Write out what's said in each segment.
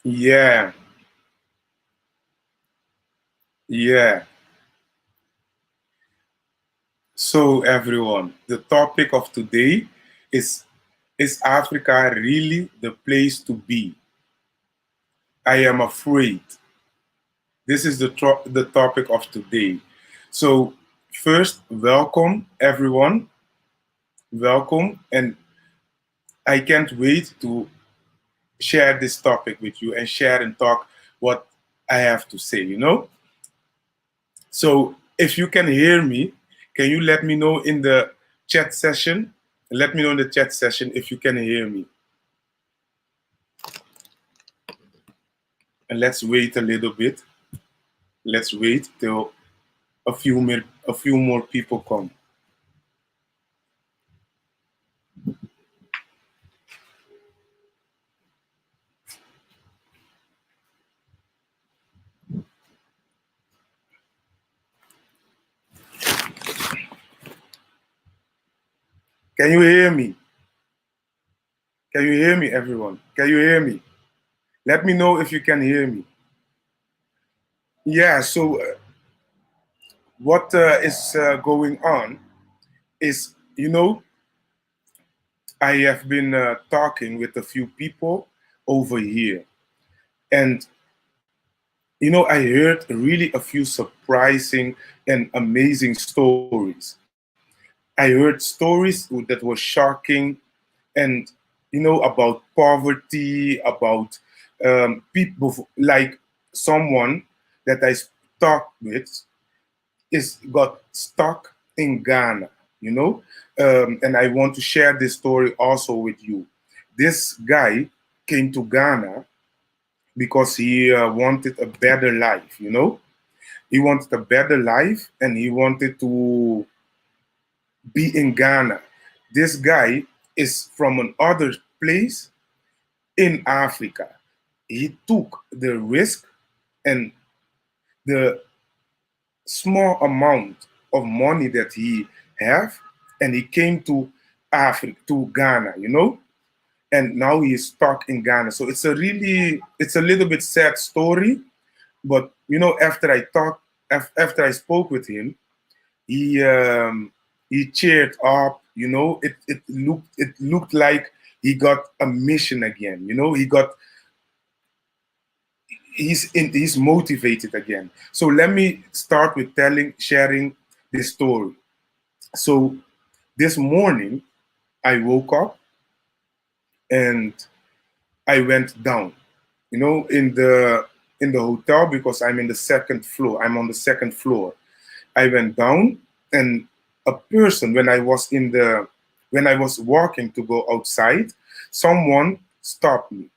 Yeah, yeah. So everyone, the topic of today is Africa really the place to be? I am afraid. This is the topic of today. So first, welcome everyone. Welcome, and I can't wait to share this topic with you and share and talk what I have to say. So if you can hear me, can you let me know in the chat session? Let me know in the chat session if you can hear me. And let's wait a little bit. Let's wait till a few more people come. Can you hear me? Can you hear me, everyone? Can you hear me? Let me know if you can hear me. Yeah, so what is going on is, I have been talking with a few people over here. And, I heard really a few surprising and amazing stories. I heard stories that were shocking and, about poverty, about people like someone that I talked with is got stuck in Ghana, and I want to share this story also with you. This guy came to Ghana because he wanted a better life. He wanted a better life and he wanted to be in Ghana. This guy is from another place in Africa. He took the risk and the small amount of money that he have, and he came to Africa, to Ghana, and now he is stuck in Ghana. So it's a little bit sad story, but after I spoke with him, he he cheered up. It looked like he got a mission again. He's motivated again. So let me start with sharing this story. So this morning I woke up and I went down, in the hotel because I'm in the second floor. I'm on the second floor. I went down and a person when I was walking to go outside, someone stopped me.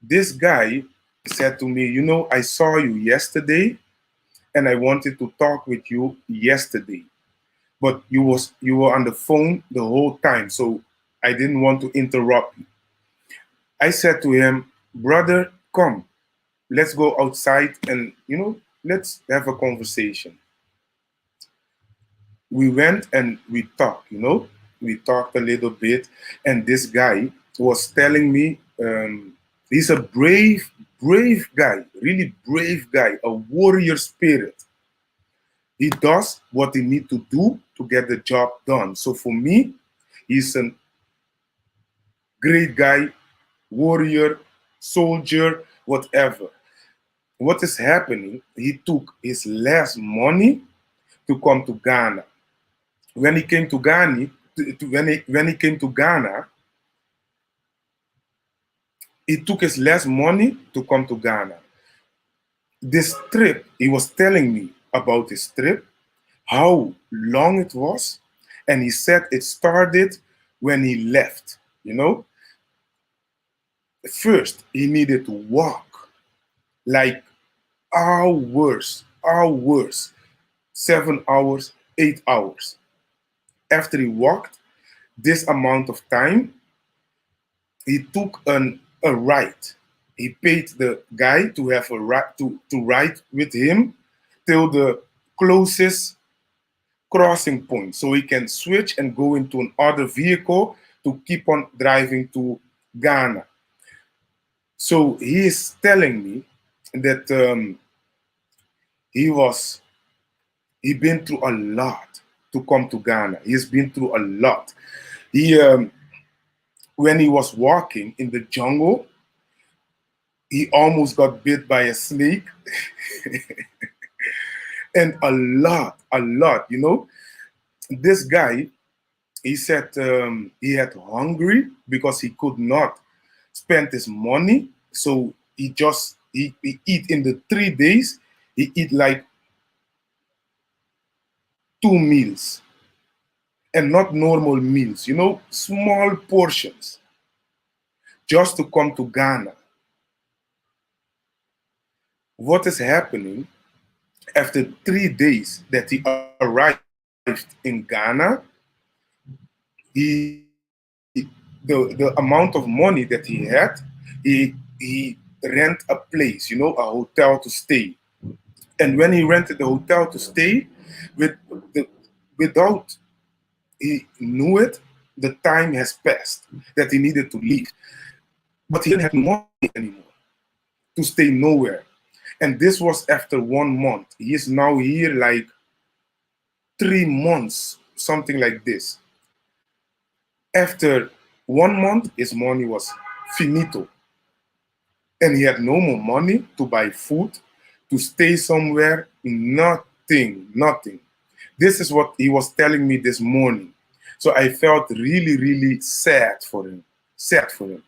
This guy said to me, I saw you yesterday and I wanted to talk with you yesterday. But you were on the phone the whole time, so I didn't want to interrupt you. I said to him, brother, come, let's go outside and let's have a conversation. We went and we talked. We talked a little bit, and this guy was telling me he's a brave guy, really brave guy, a warrior spirit. He does what he need to do to get the job done. So for me, he's a great guy, warrior, soldier, whatever. What is happening? He took his last money to come to Ghana. When he came to Ghana, when he came to Ghana, he took his last money to come to Ghana. This trip, he was telling me about his trip, how long it was, and he said it started when he left. First he needed to walk like hours, 7 hours, 8 hours. After he walked this amount of time, he took a ride. He paid the guy to have a ride to ride with him till the closest crossing point, so he can switch and go into another vehicle to keep on driving to Ghana. So he is telling me that he was he been through a lot to come to Ghana. He's been through a lot. He when he was walking in the jungle, he almost got bit by a snake, and a lot. You know, this guy, he said he had hungry because he could not spend his money, so he eat in the 3 days. He eat like 2 meals, and not normal meals. You know, small portions, just to come to Ghana. What is happening after 3 days that he arrived in Ghana? He the amount of money that he had, he rent a place, you know, a hotel to stay. And when he rented the hotel to stay, with the without he knew it, the time has passed that he needed to leave. But he didn't have money anymore to stay nowhere. And this was after 1 month. He is now here like 3 months, something like this. After 1 month, his money was finito. And he had no more money to buy food, to stay somewhere, nothing, nothing. This is what he was telling me this morning. So I felt really, really sad for him. Sad for him.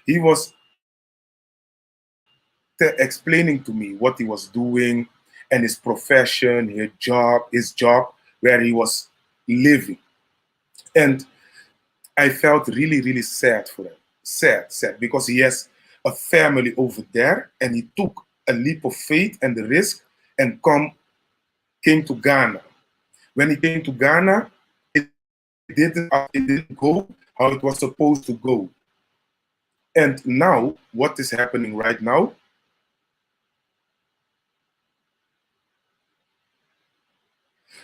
He was explaining to me what he was doing and his profession, his job, where he was living. And I felt really, really sad for him. Sad, because he has a family over there, and he took a leap of faith and the risk and came to Ghana. When he came to Ghana, it didn't go how it was supposed to go. And now, what is happening right now?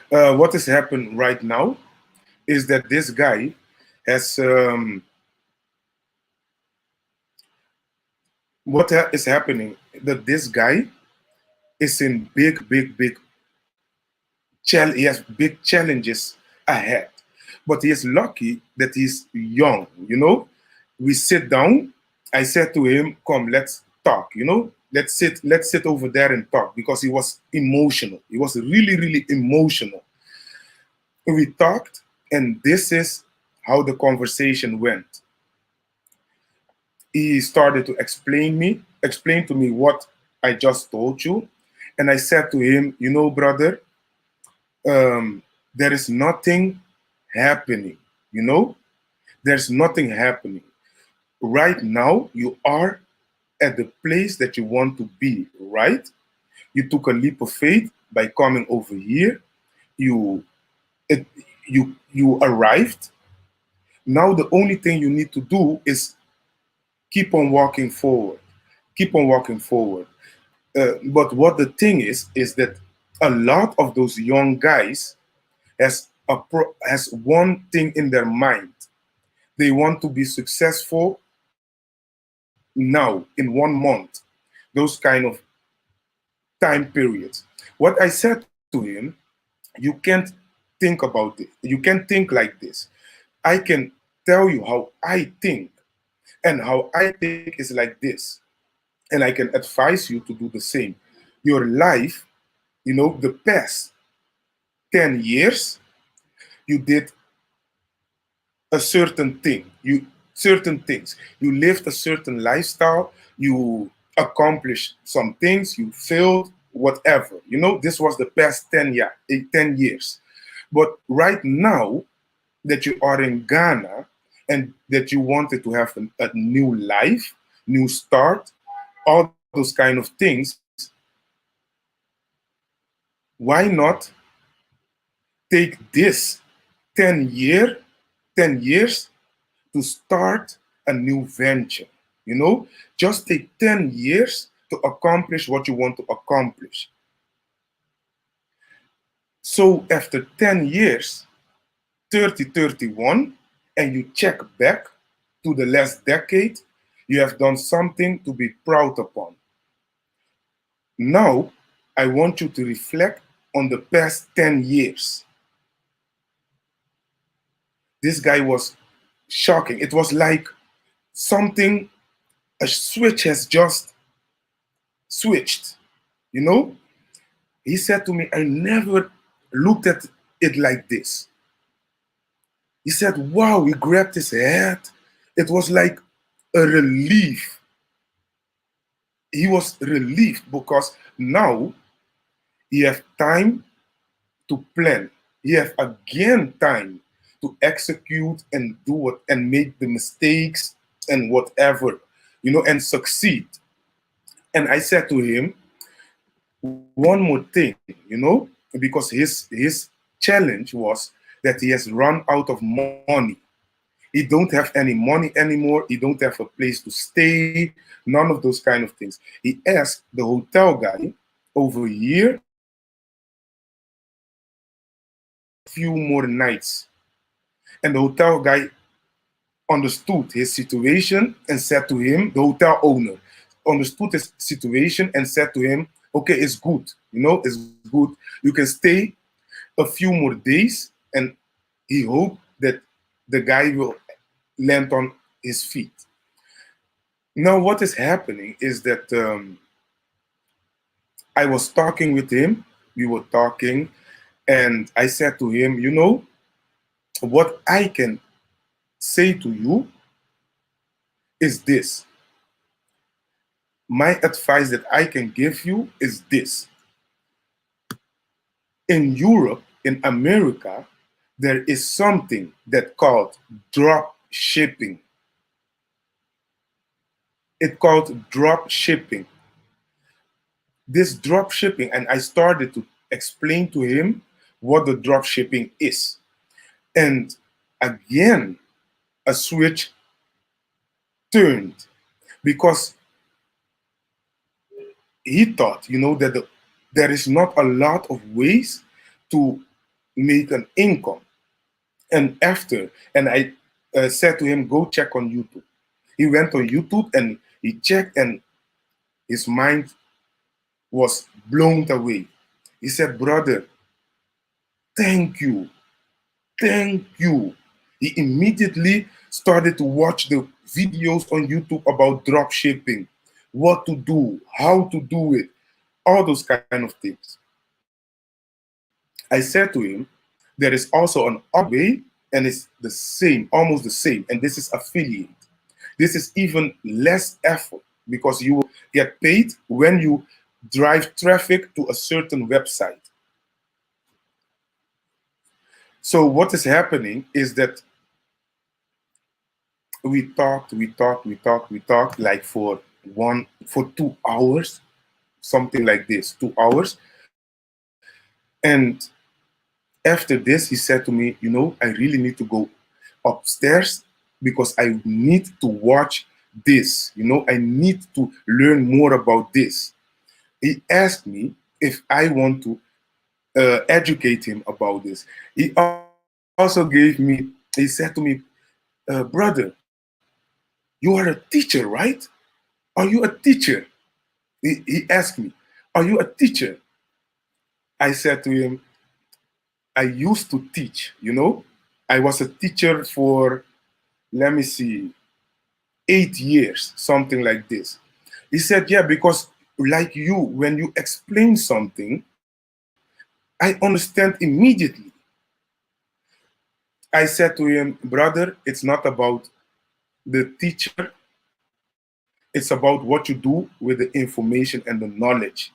What is happening right now is that this guy has is happening that this guy is in big he has big challenges ahead. But he is lucky that he's young, you know. We sit down. I said to him, come, let's talk, you know. Let's sit over there and talk, because he was emotional. He was really, really emotional. We talked, and this is how the conversation went. He started to explain to me what I just told you. And I said to him, you know, brother, there is nothing happening, you know? There's nothing happening. Right now, you are at the place that you want to be, right? You took a leap of faith by coming over here. You it, you arrived. Now the only thing you need to do is keep on walking forward. Keep on walking forward. But what the thing is that a lot of those young guys has one thing in their mind. They want to be successful now in 1 month. Those kind of time periods. What I said to him, you can't think about it. You can't think like this. I can tell you how I think, and how I think is like this. And I can advise you to do the same. Your life, you know, the past 10 years, you did a certain thing. Certain things. You lived a certain lifestyle. You accomplished some things. You failed. Whatever. You know, this was the past 10 years. But right now that you are in Ghana and that you wanted to have a new life, new start, all those kind of things, why not take this 10 year 10 years to start a new venture? You know, just take 10 years to accomplish what you want to accomplish. So after 10 years, 30, 31, and you check back to the last decade, You have done something to be proud upon. Now, I want you to reflect on the past 10 years. This guy was shocking. It was like something, a switch has just switched, you know? He said to me, I never looked at it like this. He said, wow, he grabbed his head. It was like a relief. He was relieved because now he have time to plan. He have again time to execute and do what and make the mistakes and whatever, and succeed. And I said to him, one more thing, because his challenge was that he has run out of money. He don't have any money anymore. He don't have a place to stay. None of those kind of things. He asked the hotel guy over here a few more nights. And the hotel guy understood his situation and said to him, the hotel owner understood his situation and said to him, okay, it's good. It's good. You can stay a few more days, and he hoped that the guy will land on his feet. Now, what is happening is that I was talking with him. We were talking, and I said to him, what I can say to you is this. My advice that I can give you is this. In Europe, in America, there is something that called drop shipping. It's called drop shipping. This drop shipping, and I started to explain to him what the drop shipping is. And again, a switch turned because he thought, that there is not a lot of ways to make an income. And I said to him, go check on YouTube. He went on YouTube and he checked, and his mind was blown away. He said, brother, thank you. Thank you. He immediately started to watch the videos on YouTube about drop shipping, what to do, how to do it, all those kind of things. I said to him, there is also an other way, and it's the same, almost the same, and this is affiliate. This is even less effort because you will get paid when you drive traffic to a certain website. So what is happening is that we talked like for 2 hours, something like this, 2 hours. And after this, he said to me, I really need to go upstairs because I need to watch this. I need to learn more about this. He asked me if I want to educate him about this. He he said to me, brother, you are a teacher, right? Are you a teacher? He asked me, are you a teacher? I said to him, I used to teach. I was a teacher for, let me see, 8 years, something like this. He said, yeah, because like you, when you explain something, I understand immediately. I said to him, brother, it's not about the teacher, it's about what you do with the information and the knowledge.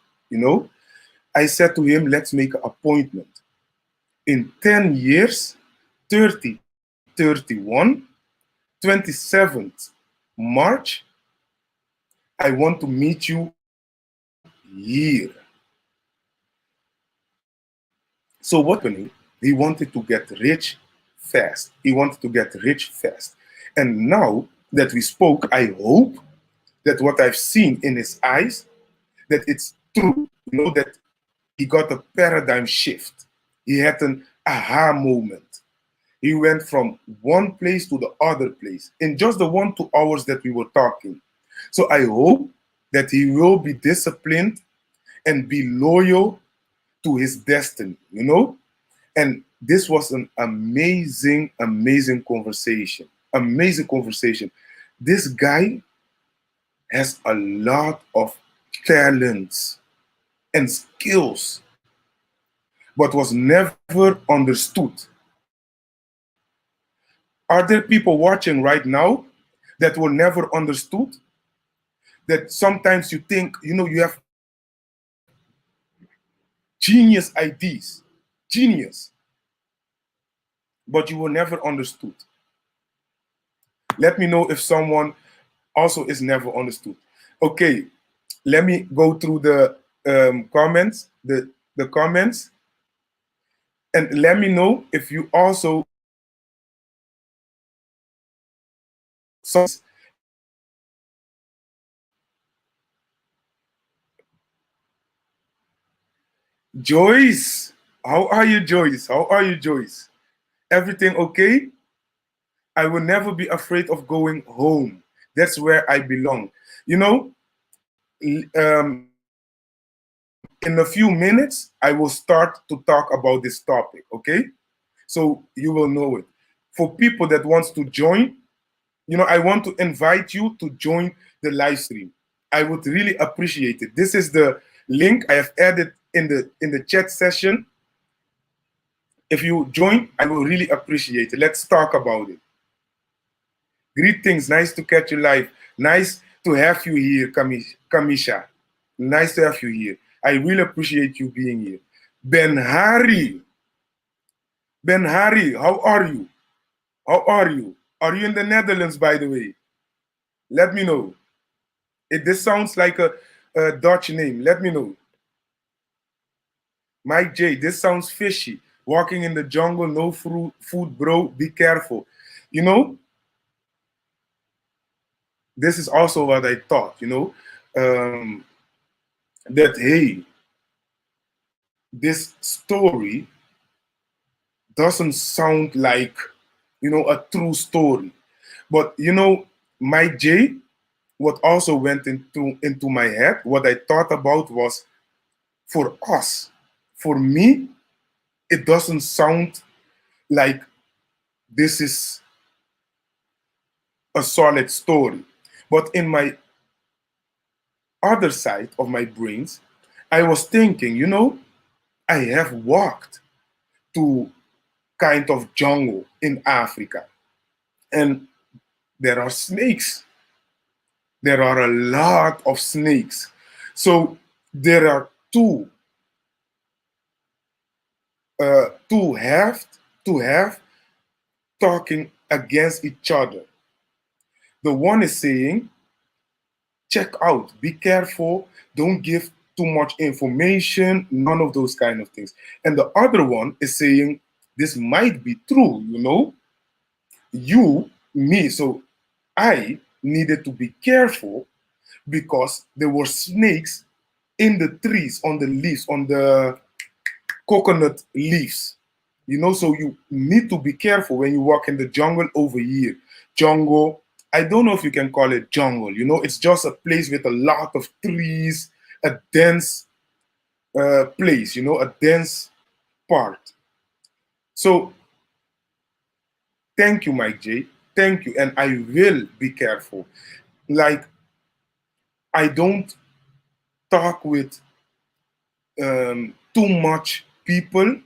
I said to him, let's make an appointment. In 10 years, 3031, 27th March, I want to meet you here. So what happening? He wanted to get rich fast. He wanted to get rich fast. And now that we spoke, I hope that what I've seen in his eyes, that it's true, that he got a paradigm shift. He had an aha moment. He went from one place to the other place in just the 1 2 hours that we were talking. So I hope that he will be disciplined and be loyal to his destiny, you know? And this was an amazing, amazing conversation. Amazing conversation. This guy has a lot of talents and skills, but was never understood. Are there people watching right now that were never understood? That sometimes you think, you have genius ideas, genius, but you were never understood. Let me know if someone also is never understood. Okay, let me go through the comments, the comments, and let me know if you also some. Joyce, how are you, Joyce? How are you, Joyce? Everything okay? I will never be afraid of going home. That's where I belong. You know, in a few minutes, I will start to talk about this topic, okay? So you will know it. For people that wants to join, I want to invite you to join the live stream. I would really appreciate it. This is the link I have added in the chat session. If you join, I will really appreciate it. Let's talk about it. Greetings, nice to catch you live. Nice to have you here, Kamisha. Nice to have you here. I really appreciate you being here. Ben Hari. Ben Hari, how are you? How are you? Are you in the Netherlands, by the way? Let me know. This sounds like a Dutch name. Let me know. Mike J, this sounds fishy. Walking in the jungle, no food, bro. Be careful. You know, this is also what I thought, that, hey, this story doesn't sound like, a true story. But, Mike J, what also went into my head, what I thought about was for us, for me, it doesn't sound like this is a solid story. But in my other side of my brains, I was thinking, I have walked to kind of jungle in Africa, and there are snakes. There are a lot of snakes. So there are two have talking against each other. The one is saying, check out, be careful, don't give too much information, none of those kind of things. And the other one is saying, this might be true, me. So I needed to be careful because there were snakes in the trees, on the leaves, on the coconut leaves. So you need to be careful when you walk in the jungle over here. Jungle, I don't know if you can call it jungle, it's just a place with a lot of trees, a dense place, a dense part. So thank you, Mike J. Thank you. And I will be careful. Like, I don't talk with too much people.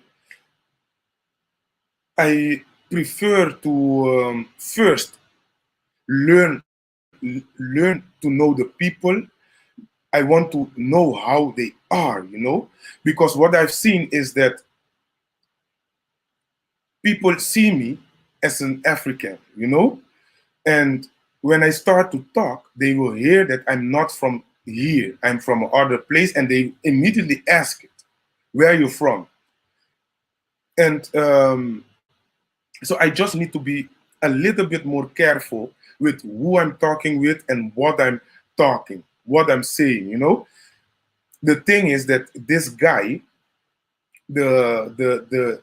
I prefer to first learn to know the people. I want to know how they are, because what I've seen is that people see me as an African, and when I start to talk, they will hear that I'm not from here, I'm from another place, and they immediately ask it, where are you from? And so I just need to be a little bit more careful with who I'm talking with and what I'm talking, what I'm saying, The thing is that this guy, the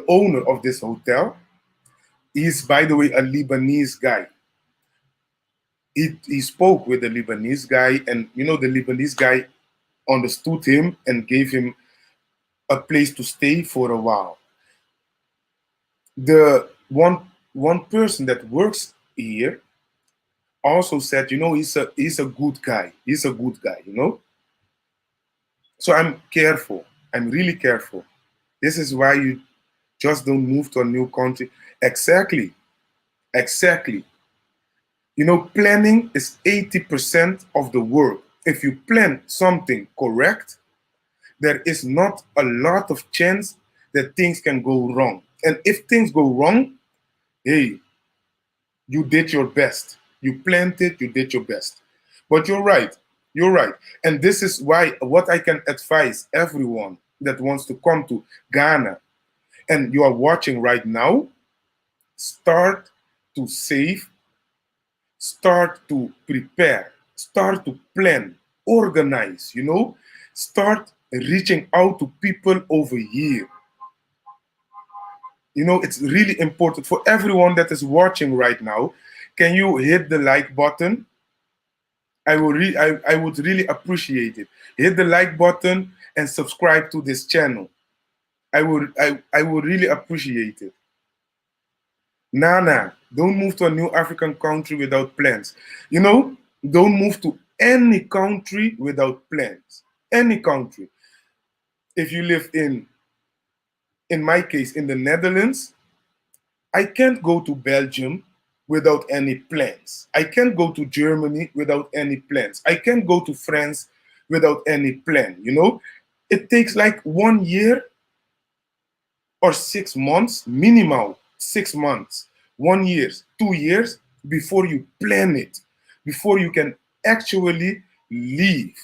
owner of this hotel, He's, by the way, a Lebanese guy. He spoke with the Lebanese guy, and the Lebanese guy understood him and gave him a place to stay for a while. The one person that works here also said, he's a good guy. He's a good guy. So I'm careful. I'm really careful. This is why you just don't move to a new country. Exactly. Exactly. Planning is 80% of the work. If you plan something correct, there is not a lot of chance that things can go wrong. And if things go wrong, hey, you did your best. You planned it, you did your best. But you're right. You're right. And this is why what I can advise everyone that wants to come to Ghana and you are watching right now, start to save, start to prepare, start to plan, organize. Start reaching out to people over here. It's really important for everyone that is watching right now. Can you hit the like button? I would really appreciate it. Hit the like button and subscribe to this channel. I would really appreciate it. Nana, don't move to a new African country without plans. Don't move to any country without plans. Any country. If you live in my case, in the Netherlands, I can't go to Belgium without any plans. I can't go to Germany without any plans. I can't go to France without any plan. It takes like 1 year or 6 months, minimal 6 months, 1 year, 2 years before you plan it, before you can actually leave.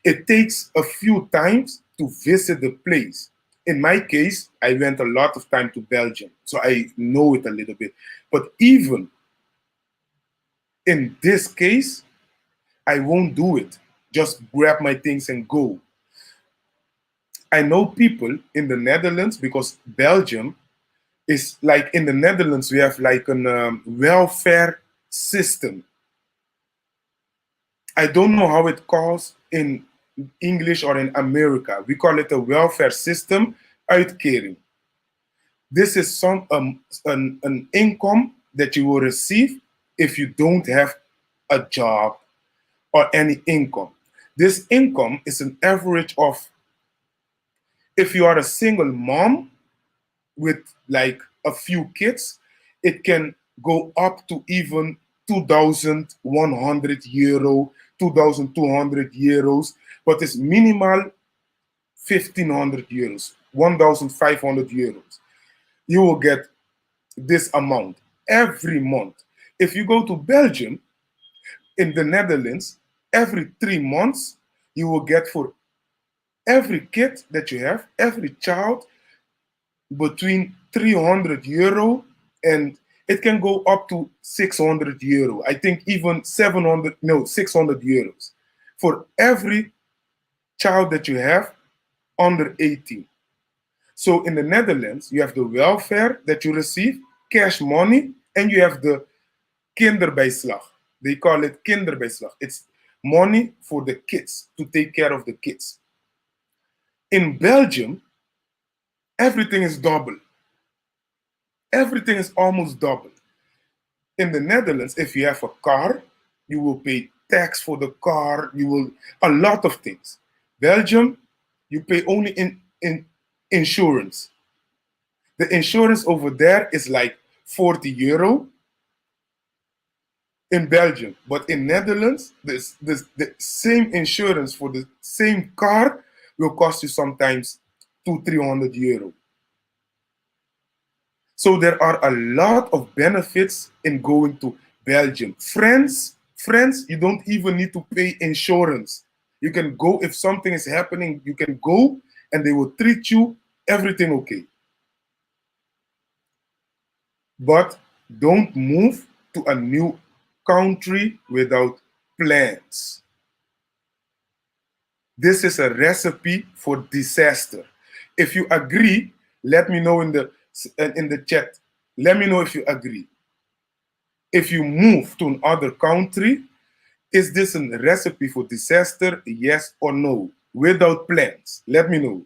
It takes a few times to visit the place. In my case, I went a lot of time to Belgium, so I know it a little bit. But even in this case, I won't do it. Just grab my things and go. I know people in the Netherlands because Belgium is like in the Netherlands, we have like a welfare system. I don't know how it calls in English or in America. We call it a welfare system, uitkering. This is an income that you will receive if you don't have a job or any income. This income is an average of, if you are a single mom with like a few kids, it can go up to even 2,100 euro, 2,200 euros, but it's minimal 1,500 euros, 1,500 euros. You will get this amount every month. If you go to Belgium, in the Netherlands, every 3 months, you will get for every kid that you have, every child, between 300 euro and it can go up to 600 euro. I think even 700, no, 600 euros for every child that you have under 18. So in the Netherlands, you have the welfare that you receive, cash money, and you have the kinderbijslag. They call it kinderbijslag. It's money for the kids, to take care of the kids. In Belgium, everything is double. Everything is almost double. In the Netherlands, if you have a car, you will pay tax for the car, you will, a lot of things. Belgium, you pay only in insurance. The insurance over there is like 40 euro in Belgium, but in Netherlands, the same insurance for the same car will cost you sometimes 200-300 euro. So there are a lot of benefits in going to Belgium. France, you don't even need to pay insurance. You can go if something is happening, you can go and they will treat you everything okay. But don't move to a new country without plans. This is a recipe for disaster. If you agree, let me know in the chat. Let me know if you agree. If you move to another country, is this a recipe for disaster? Yes or no? Without plans. Let me know.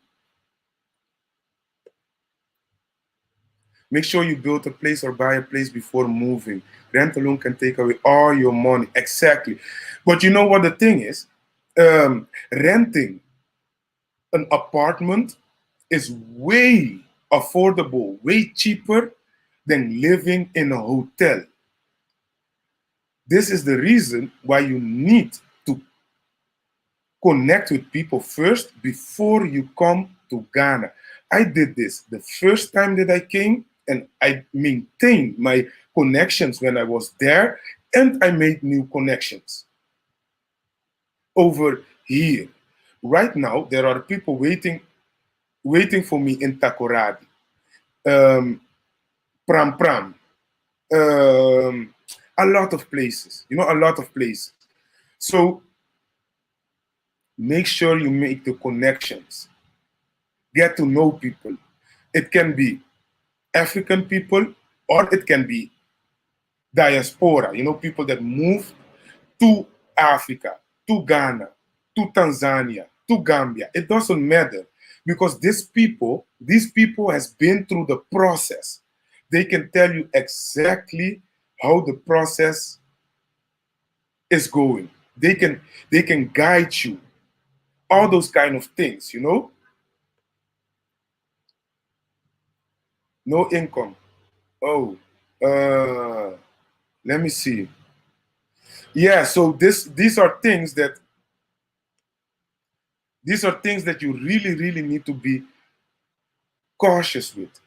Make sure you build a place or buy a place before moving. Rent alone can take away all your money. Exactly. But you know what the thing is? Renting an apartment is way affordable, way cheaper than living in a hotel. This is the reason why you need to connect with people first before you come to Ghana. I did this the first time that I came, and I maintained my connections when I was there, and I made new connections over here. Right now, there are people waiting for me in Takoradi, um, Pram Pram, um, a lot of places, a lot of places. So make sure you make the connections, get to know people. It can be African people, or it can be diaspora, people that move to Africa, to Ghana, to Tanzania, to Gambia. It doesn't matter, because these people has been through the process. They can tell you exactly how the process is going. They can guide you. All those kind of things. No income. Oh, uh, let me see. Yeah, so these are things that you really, really need to be cautious with.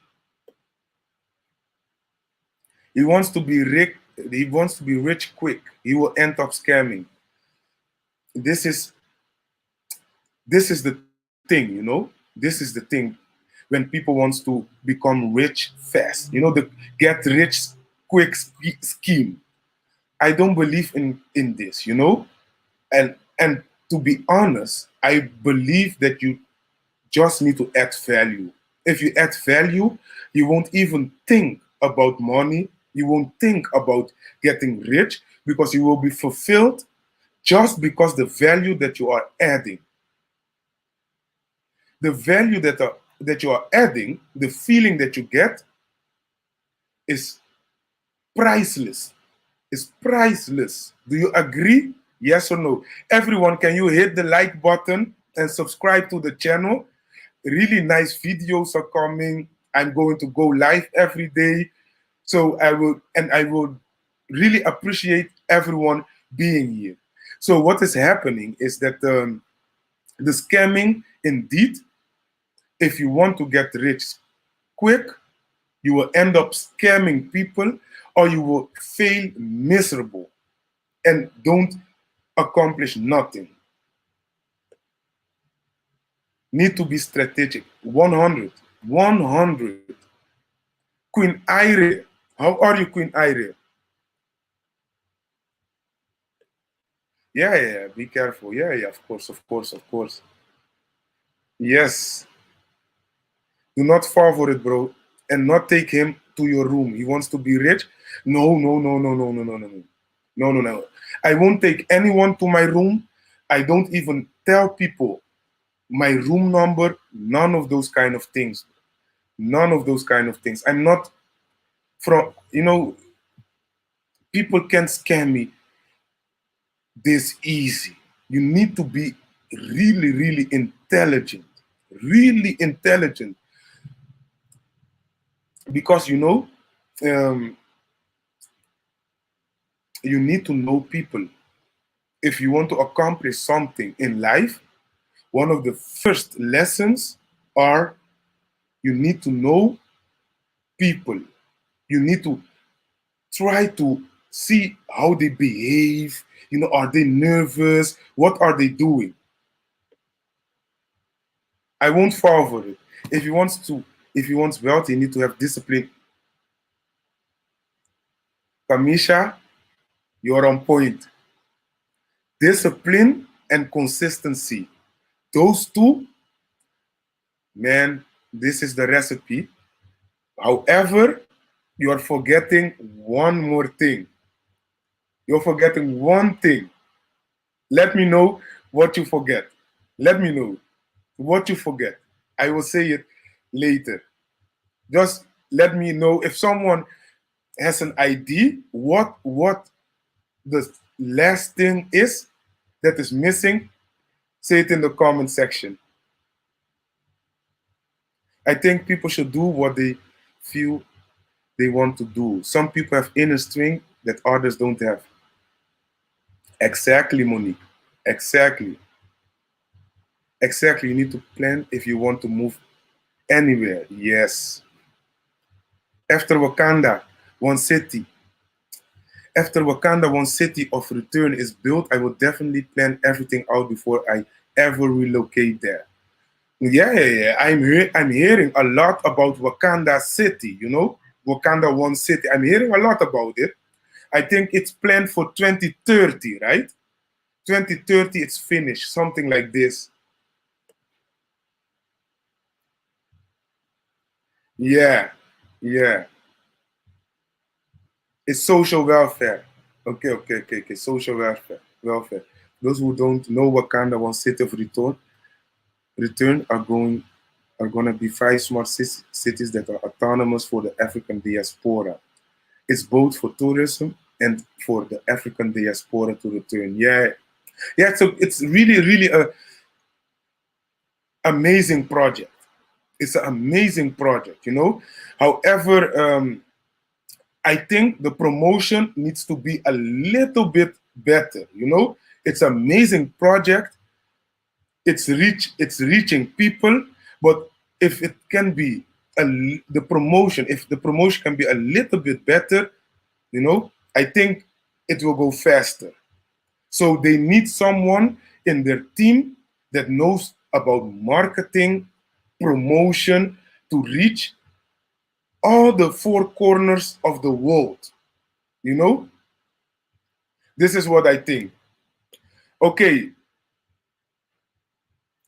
He wants to be rich. He wants to be rich quick. He will end up scamming. This is this is the thing. This is the thing when people wants to become rich fast. The get rich quick scheme. I don't believe in this. And to be honest, I believe that you just need to add value. If you add value, you won't even think about money. You won't think about getting rich, because you will be fulfilled just because the value that you are adding. The value that you are adding, the feeling that you get is priceless. Is priceless. Do you agree? Yes or no? Everyone, can you hit the like button and subscribe to the channel? Really nice videos are coming. I'm going to go live every day. So I will really appreciate everyone being here. So what is happening is that the scamming, indeed, if you want to get rich quick, you will end up scamming people, or you will fail miserable and don't accomplish nothing. Need to be strategic. 100. 100. Queen Ire. How are you, Queen Ire? Yeah, yeah, be careful. Yeah, yeah, of course, of course, of course. Yes. Do not fall for it, bro. And not take him to your room. He wants to be rich. No, no, no, no, no, no, no, no, no. No, no, no. I won't take anyone to my room. I don't even tell people my room number. None of those kind of things. None of those kind of things. I'm not people can't scam me this easy. You need to be really, really intelligent. Really intelligent. Because um, you need to know people. If you want to accomplish something in life, one of the first lessons are you need to know people. You need to try to see how they behave. Are they nervous? What are they doing? I won't fall for it. If you want wealth, you need to have discipline. Kamisha, you're on point. Discipline and consistency. Those two, man, this is the recipe. However, you're forgetting one more thing. You're forgetting one thing. Let me know what you forget. Let me know what you forget. I will say it later. Just let me know if someone has an idea what the last thing is that is missing. Say it in the comment section. I think people should do what they feel they want to do. Some people have inner strength that others don't have. Exactly, Monique. Exactly. Exactly. You need to plan if you want to move anywhere. Yes. After Wakanda, one city. After Wakanda, one city of return is built, I will definitely plan everything out before I ever relocate there. Yeah. I'm hearing a lot about Wakanda City, you know? Wakanda One City. I'm hearing a lot about it. I think it's planned for 2030, right? 2030, it's finished, something like this. Yeah, yeah. It's social welfare. Okay. Social welfare. Those who don't know Wakanda One City of return are gonna be five smart cities that are autonomous for the African diaspora. It's both for tourism and for the African diaspora to return. Yeah. So it's really a amazing project. It's an amazing project, you know. However, I think the promotion needs to be a little bit better. You know, it's an amazing project. It's reaching people, but if it can be if the promotion can be a little bit better, you know, I think it will go faster. So they need someone in their team that knows about marketing, promotion to reach all the four corners of the world. You know, this is what I think. Okay,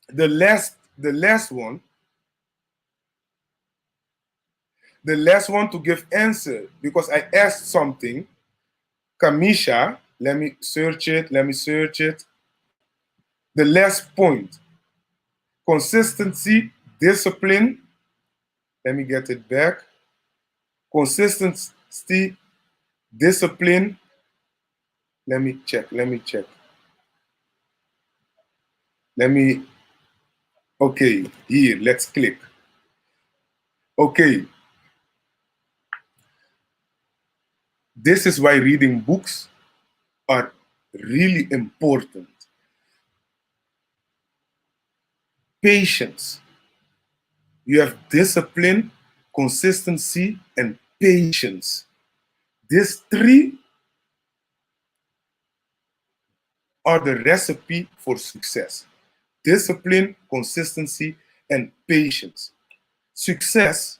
the last one to give answer because I asked something. Kamisha, let me search it. The last point, consistency, discipline. Let me get it back. Consistency, discipline. Let me check. Let me, okay, here, let's click. Okay, this is why reading books are really important. Patience. You have discipline, consistency, and patience. These three are the recipe for success. Discipline, consistency, and patience. Success,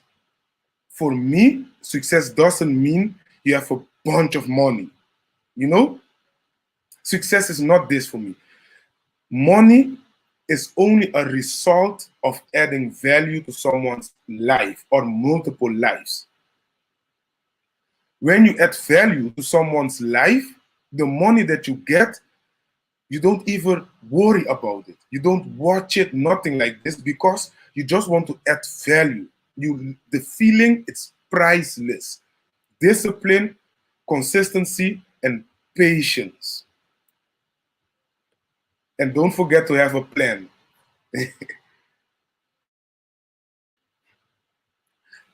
for me, success doesn't mean you have a bunch of money. You know, success is not this for me. Money is only a result of adding value to someone's life or multiple lives. When you add value to someone's life, the money that you get, you don't even worry about it. You don't watch it, nothing like this, because you just want to add value. The feeling, it's priceless. Discipline, consistency, and patience. And don't forget to have a plan.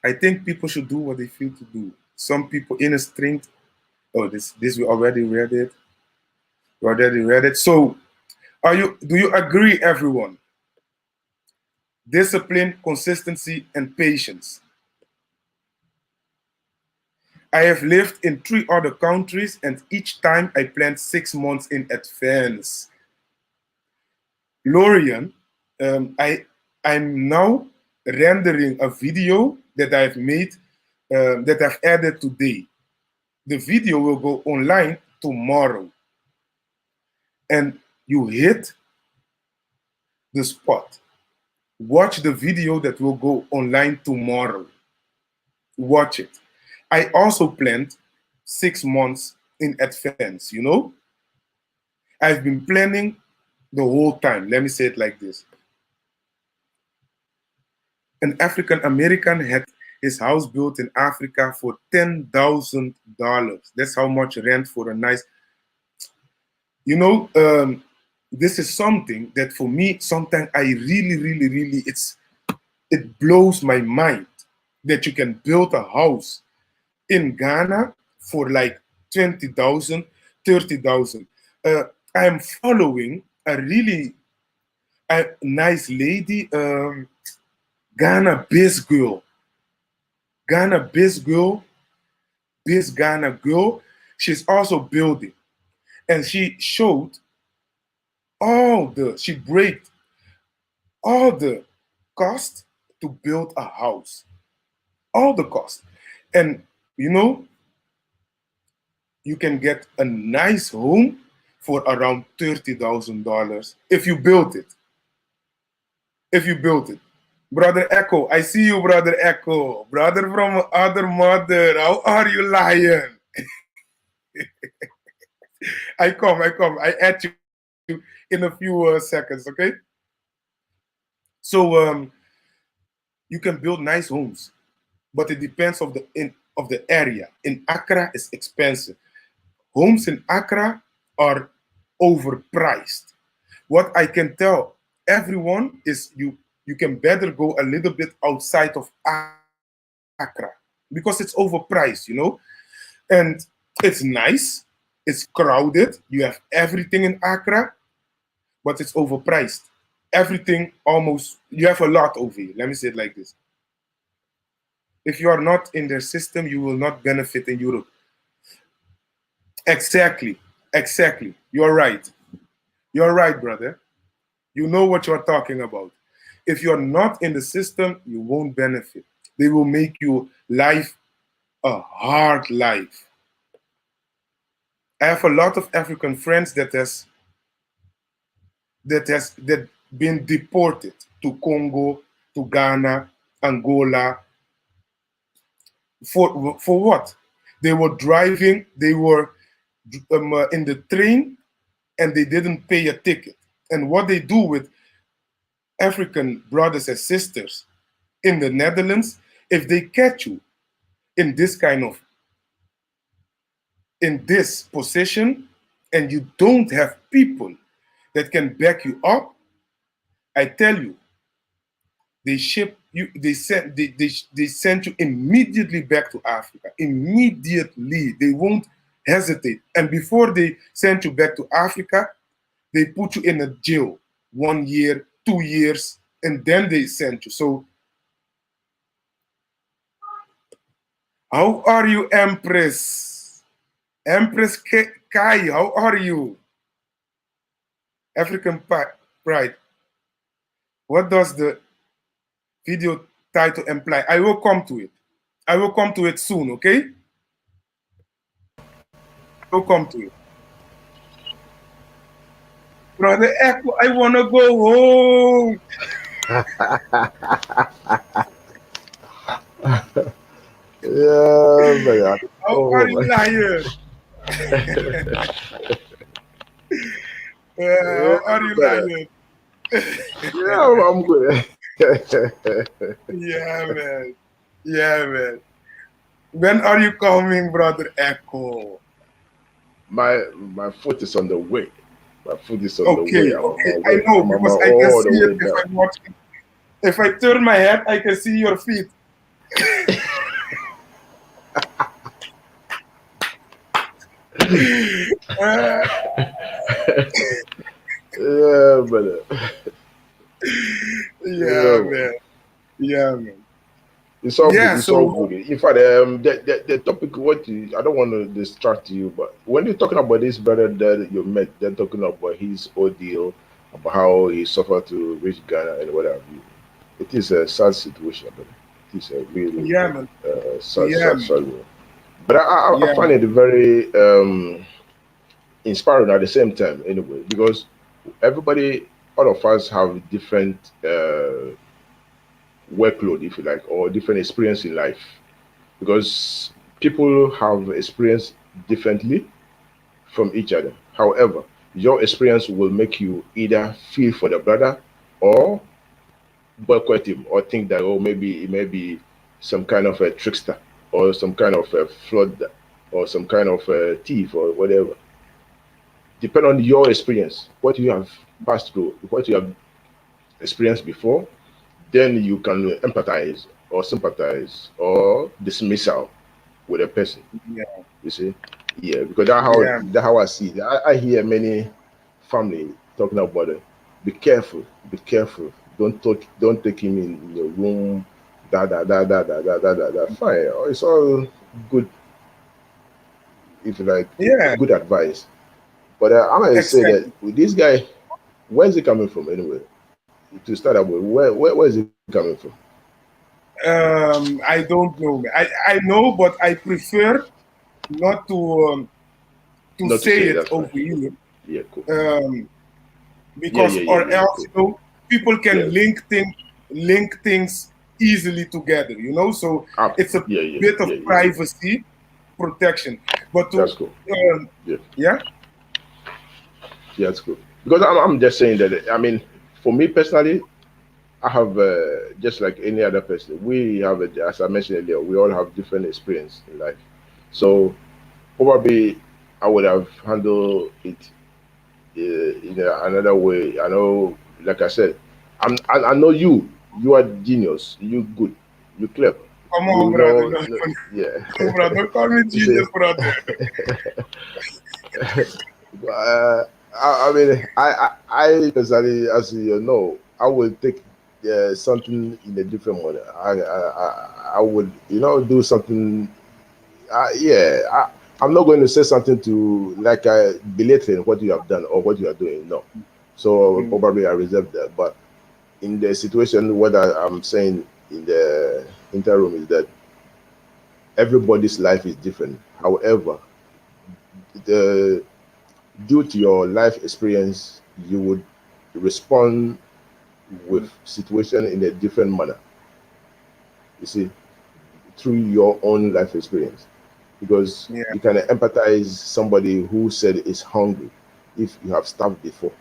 I think people should do what they feel to do. Some people inner strength. Oh, this we already read it. We already read it. So, do you agree, everyone? Discipline, consistency, and patience. I have lived in 3 other countries, and each time I planned 6 months in advance. Lorian, I'm now rendering a video that I've made, that I've added today. The video will go online tomorrow. And you hit the spot. Watch the video that will go online tomorrow. Watch it. I also planned 6 months in advance, you know? I've been planning the whole time. Let me say it like this. An African American had his house built in Africa for $10,000. That's how much rent for a nice, you know. This is something that for me sometimes I really it blows my mind that you can build a house in Ghana for like 20,000, 30,000. I am following a really nice lady, Ghana based girl, Ghana based girl, based Ghana girl. She's also building, and she showed she break all the cost to build a house, all the cost, and you know you can get a nice home for around $30,000 if you build it. If you build it. Brother Echo, I see you, Brother Echo. Brother from other mother. How are you, lion? I come. I add you in a few seconds, okay? So you can build nice homes, but it depends of the area. In Accra, it's expensive. Homes in Accra are overpriced. What I can tell everyone is you can better go a little bit outside of Accra because it's overpriced, you know? And it's nice, it's crowded, you have everything in Accra, but it's overpriced. Everything almost, you have a lot over here. Let me say it like this. If you are not in their system, you will not benefit in Europe. Exactly, exactly. You're right. You're right, brother. You know what you're talking about. If you're not in the system, you won't benefit. They will make your life a hard life. I have a lot of African friends that been deported to Congo, to Ghana, Angola. For what? They were driving. They were in the train, and they didn't pay a ticket. And what they do with African brothers and sisters in the Netherlands, if they catch you in this kind of in this position and you don't have people that can back you up, I tell you, they ship you, they send you immediately back to Africa. Immediately. They won't hesitate. And before they send you back to Africa, they put you in a jail 1 year, 2 years, and then they send you. So how are you, Empress? Empress Kai, how are you? African Pride. What does the video title imply? I will come to it. I will come to it soon, okay? I will come to it. Brother Echo, I want to go home. Yeah, man. How are Oh you, my. lion? Yeah, How are you, brother. lion? Yeah, I'm good. Yeah, man. Yeah, man. When are you coming, brother Echo? My foot is on the way. My foot is on the Okay, way. I'm on okay. my I way. know I'm on my because I can all the see it way if down. I'm watching. If I turn my head, I can see your feet. Uh, Yeah, brother. yeah, Yeah, man. Yeah, man. it's all good. Yeah. It's all So good. In fact, the topic, I don't want to distract you, but when you're talking about this brother that you met, they're talking about his ordeal, about how he suffered to reach Ghana and what have you. It is a sad situation, but it is a really yeah, man. Yeah, man. sad one. But I Yeah, find man. it very inspiring at the same time, anyway, because everybody, all of us have different workload, if you like, or different experience in life. Because people have experienced differently from each other. However, your experience will make you either feel for the brother or boycott him or think that, oh, maybe it may be some kind of a trickster or some kind of a fraud or some kind of a thief or whatever. Depend on your experience, what you have passed through, what you have experienced before, then you can empathize or sympathize or dismissal with a person. Yeah. You see, yeah, because Yeah. that how I see it. I hear many family talking about it. Be careful, be careful. Don't take him in your room. Da. Fine, it's all good if you like, Yeah. good advice. But I'm gonna say that Exactly. with this guy, where's he coming from anyway? To start up with, where is he coming from? I don't know. I know, but I prefer not to Not to say say it that's fine. over here, Yeah, cool. um, Yeah, because yeah, yeah, or yeah, else cool. people Yeah, can link things easily together. So it's a yeah, yeah, bit of yeah, yeah, yeah. privacy protection. But That's to cool. um, Yeah, yeah, yeah, that's cool. Because I'm just saying that, I mean, for me personally, I have just like any other person. We have, as I mentioned earlier, we all have different experience in life. So probably I would have handled it in another way. I know, like I said, I know you. You are genius. You good. You clever. come on, You brother, know, no, yeah. no, brother, don't call me You see, genius, brother. I mean, I personally, as you know, I will take something in a different manner. I would, do something. Yeah, I'm not going to say something to like belating what you have done or what you are doing. No, so Mm, probably I reserve that. But in the situation, what I'm saying in the interim is that everybody's life is different. However, the due to your life experience, you would respond with mm, situation in a different manner. You see, through your own life experience, because yeah, you can empathize somebody who said is hungry if you have starved before.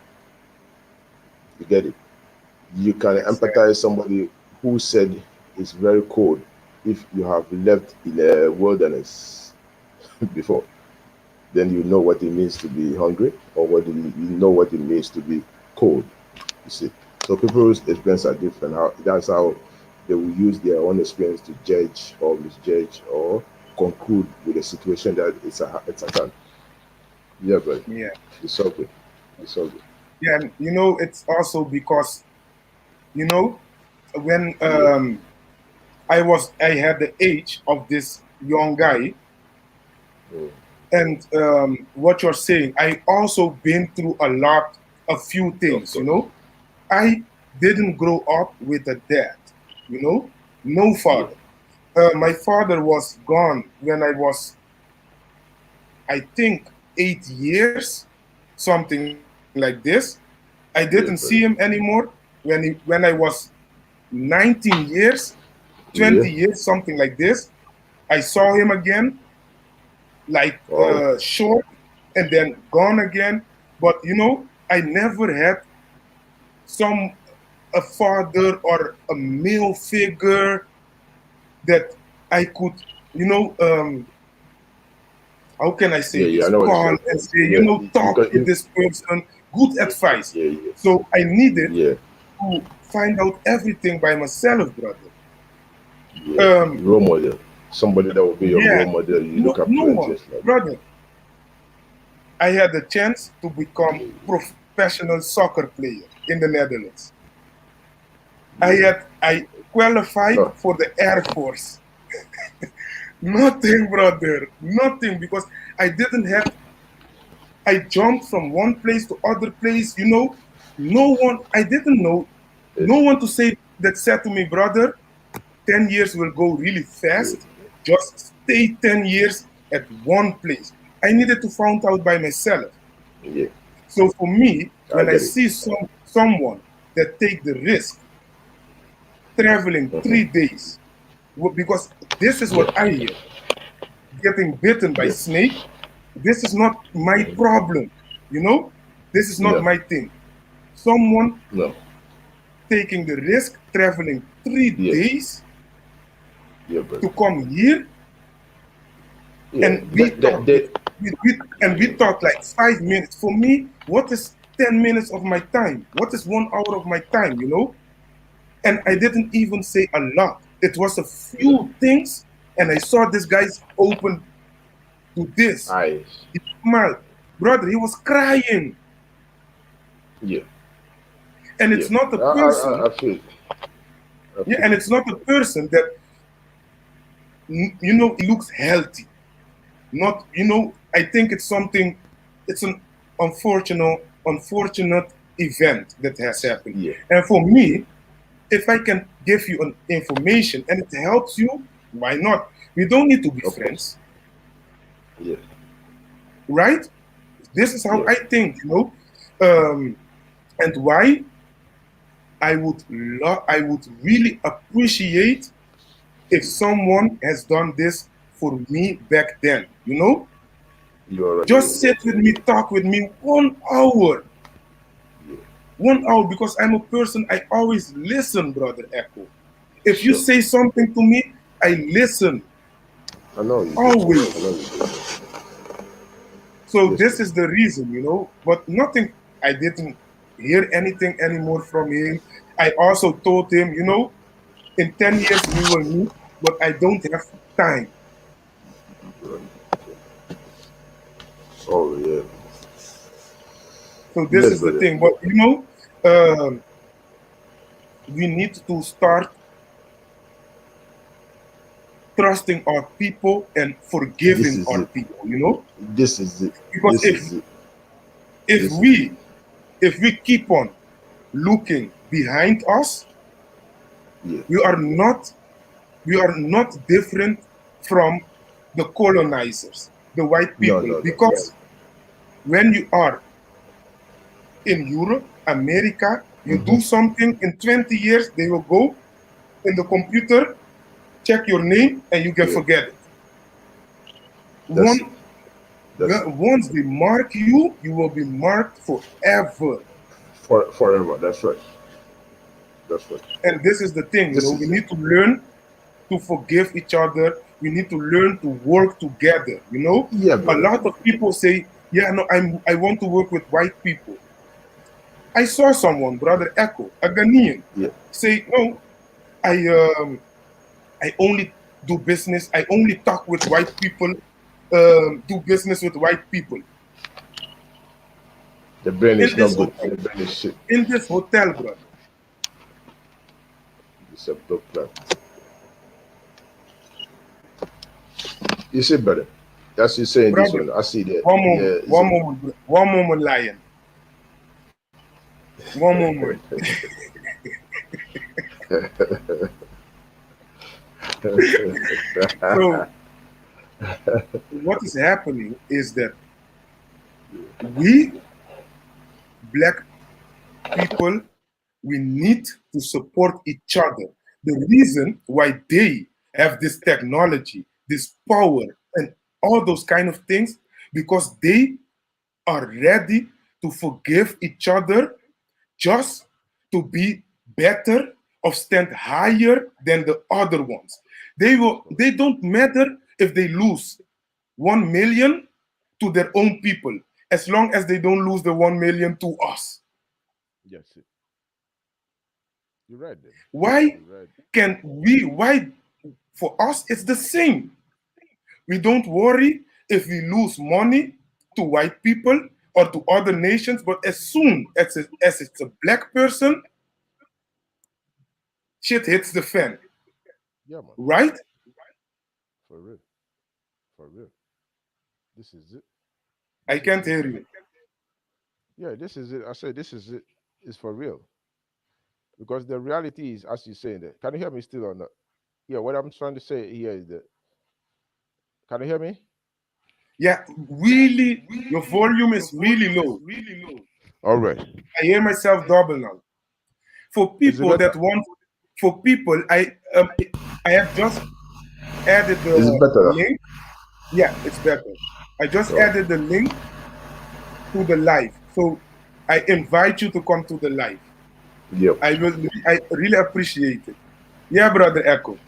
You get it. You can exactly. empathize somebody who said it's very cold if you have lived in a wilderness before. Then you know what it means to be hungry, or you know what it means to be cold. You see, so people's experience are different. That's how they will use their own experience to judge or misjudge or conclude with a situation that it's a hand. Yeah, but Yeah, it's so good. It's so good. yeah. And it's also because when Yeah. I had the age of this young guy, Mm. and what you're saying, I also been through a few Of things. course. I didn't grow up with a dad. No Yeah. father. My father was gone when I was, I think, 8 years, something like this. I didn't see him Yeah, brother. anymore when I was 19 years, 20 Yeah. years, something like this. I saw him again, like Oh. short and then gone again. But I never had some a father or a male figure that I could, you know, um, how can I say Yeah, yeah. I this? know what you're Call saying. and say, Yeah, talk because to this person, good advice. yeah, yeah, So I needed yeah, to find out everything by myself, brother. yeah. Um, Role model. Somebody that will be your yeah, role model. You no, look up no to and one, things like that. brother. I had the chance to become professional soccer player in the Netherlands. Yeah. I qualified No. for the Air Force. Nothing, brother, nothing, because I didn't have. I jumped from one place to other place. No one. I didn't know. No It's one to say that said to me, brother, 10 years will go really yeah, fast. Just stay 10 years at one place. I needed to find out by myself. yeah. So for me, I when I get it. see someone that take the risk traveling Hmm. 3 days, because this is Yeah. what I hear. getting bitten by Yeah. snake, this is not my problem. You know, this is not No. my thing. Someone No. taking the risk, traveling three Yeah. days Yeah, brother. to come here, Yeah. and we talk with, and we talk like 5 minutes. For me, what is 10 minutes of my time? What is 1 hour of my time? You know, and I Yeah. didn't even say a lot. It was a Yeah. few things, and I saw this guy's open to this. Eyes. He smiled, brother. He was crying, Yeah. and Yeah. it's not a I person. feel. I Yeah, feel. and it's not a person that you know looks healthy. Not, you know, I think it's something. It's an unfortunate event that has happened. Yeah. And for Yeah. me, if I can give you an information and it helps you, why not? We don't need to be Of course. friends, Yeah. right? This is how Yeah. I think, you know. Um, and why I would really appreciate if someone has done this for me back then, you know? You are right. Just sit with me, talk with me 1 hour. Yeah. 1 hour, because I'm a person, I always listen, brother Echo. If you Sure. say something to me, I listen, I know you do. I always. know you do. So Yes, this brother. is the reason, you know. But nothing, I didn't hear anything anymore from him. I also told him, you know, in 10 years we will meet, but I don't have time. Right. Oh yeah. So this Yes, is the brother. thing. But you know, um, we need to start trusting our people and This forgiving is our it. people, you know? This is it. Because This is it. if This is it. we if we keep on looking behind us, Yeah. we are not we are not different from the colonizers, the white No, people. no, no. Because when you are in Europe, America, you Mm-hmm. do something in 20 years, they will go in the computer, check your name, and you can Yeah. forget it. That's it. One, That's it. once they mark you, you will be marked forever. Forever. That's right. That's right. And this is the thing, you This know, we is it. need to learn to forgive each other. We need to learn to work together. You know, Yeah, a brother. lot of people say, "Yeah, no, I want to work with white people." I saw someone, brother Echo, a Ghanaian, Yeah. say, "No, I I only do business. I only talk with white people. Do business with white people The brain in is not this good. hotel, The brain is shit. brother, It's a blood plan. You see, brother. That's you saying this brother." one. I see that. One moment, Yeah. It's a. one moment, lion, one moment. So what is happening is that we black people, we need to support each other. The reason why they have this technology, this power, and all those kind of things, because they are ready to forgive each other just to be better or stand higher than the other ones. They don't matter if they lose 1 million to their own people, as long as they don't lose the 1 million to us. Yes. You're right then. Why You're right. why for us it's the same. We don't worry if we lose money to white people or to other nations, but as soon as it's a black person, shit hits the fan, Yeah, man. right? For real. For real. This is it. I This is can't it, hear brother. you. Yeah, this is it. I said this is it. It's for real. Because the reality is, as you saying that. Can you hear me still or not? Yeah, what I'm trying to say here is that. Can you hear me? Yeah, really, your volume is really low. All right. I hear myself double now. For Is it people better? that want, for people, I have just added Is it the better now? link. Yeah, it's better. I just So, added the link to the live. So I invite you to come to the live. yeah, I really appreciate it. Yeah, brother Echo.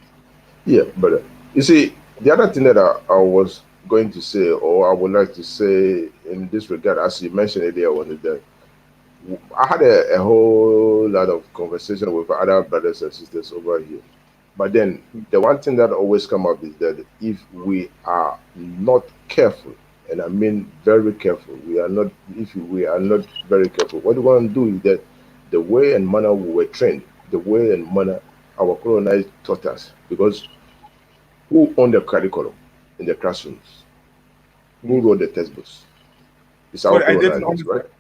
yeah, but you see, the other thing that I was going to say, or I would like to say in this regard, as you mentioned earlier, was that I had a whole lot of conversation with other brothers and sisters over here. But then the one thing that always come up is that if we are not careful, and I mean very careful, we are not. If we are not very careful, what we want to do is that the way and manner we were trained, the way and manner our colonized taught us, because who owned the curriculum in the classrooms? Who Hmm. wrote the textbooks? It's our Sorry, I didn't colonizers, right? understand.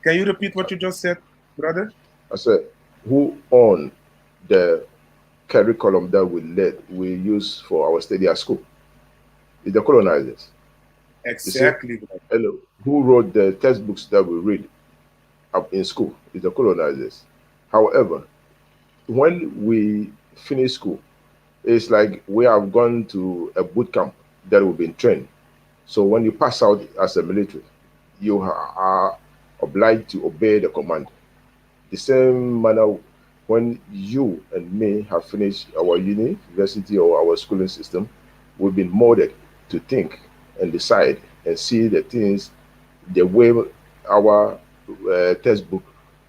Can you repeat what you just said, brother? I said, who owned the curriculum that we use for our study at school? It's the colonizers. You see, Exactly, brother. hello, who wrote the textbooks that we read up in school? It's the colonizers. However, when we finish school, it's like we have gone to a boot camp that we've been trained. So when you pass out as a military, you are obliged to obey the command. The same manner when you and me have finished our university or our schooling system, we've been molded to think and decide and see the things the way our textbook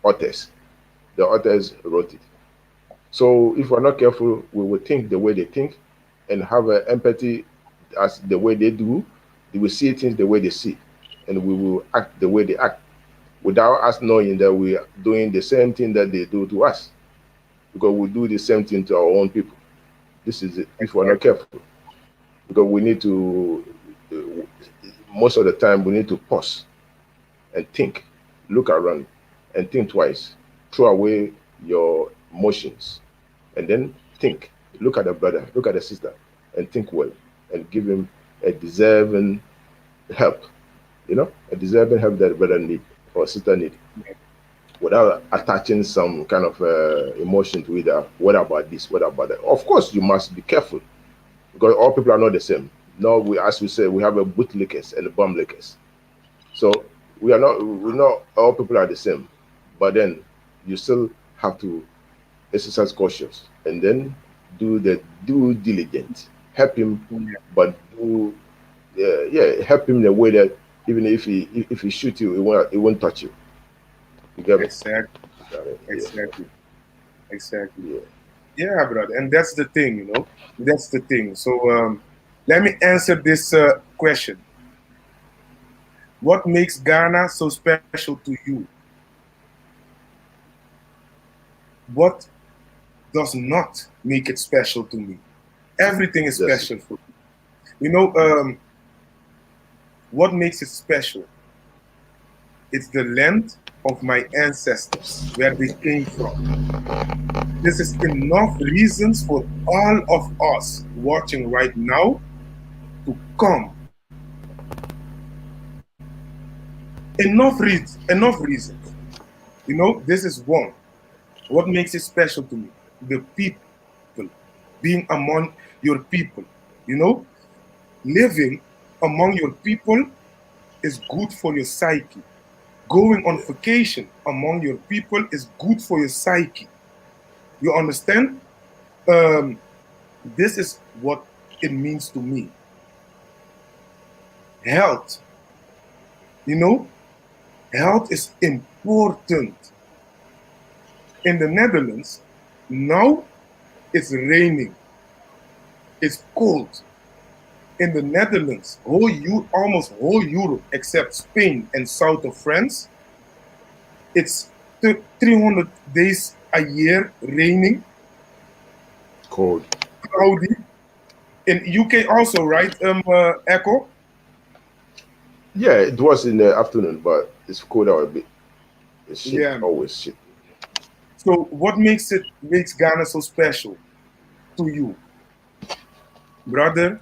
authors, the authors wrote it. So if we're not careful, we will think the way they think and have empathy as the way they do. We will see things the way they see, and we will act the way they act without us knowing that we are doing the same thing that they do to us, because we do the same thing to our own people. This is it, if we're not Exactly. careful, because we need to, most of the time, we need to pause and think, look around, and think twice. Throw away your emotions, and then think. Look at the brother, look at the sister, and think well, and give him a deserving help. A deserving help that brother need or sister need, Yeah, without attaching some kind of emotion to it. What about this? What about that? Of course, you must be careful, because all people are not the same. No, as we say, we have a bootlickers and bum lickers. So we know all people are the same, but then you still have to exercise cautious and then do the due diligence. Help him, yeah, but do yeah, help him in a way that even if he shoot you, it won't touch you. You get me? exactly, Yeah, exactly, exactly. yeah. Yeah, brother. And that's the thing, That's the thing. So let me answer this question. What makes Ghana so special to you? What does not make it special to me? Everything is That's it. special for me. You know, what makes it special? It's the land of my ancestors, where they came from. This is enough reasons for all of us watching right now to come. Enough reasons. This is one. What makes it special to me? The people, being among your people. You know, living among your people is good for your psyche. Going on vacation among your people is good for your psyche. You understand? Um, this is what it means to me. Health, you know, health is important. In the Netherlands, now it's raining, it's cold. In the Netherlands, almost whole Europe except Spain and south of France, it's 300 days a year raining, Cold. cloudy. In UK also, right? Echo. Yeah, it was in the afternoon, but it's cold out a bit. It's shit. Yeah. Always shit. So what makes Ghana so special to you, brother?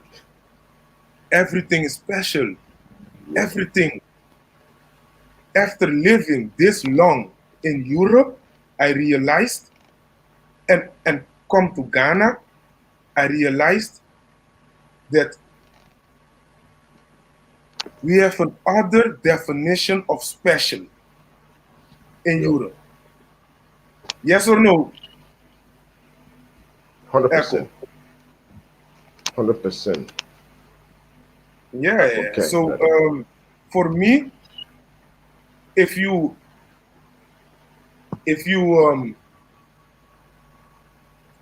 Everything is special. Yeah. Everything. After living this long in Europe, I realized, and come to Ghana, I realized that we have an other definition of special in Yo, Europe. Yes or no, 100%, Echo? 100%. Yeah, yeah, yeah. Okay, So brother. for me, if you if you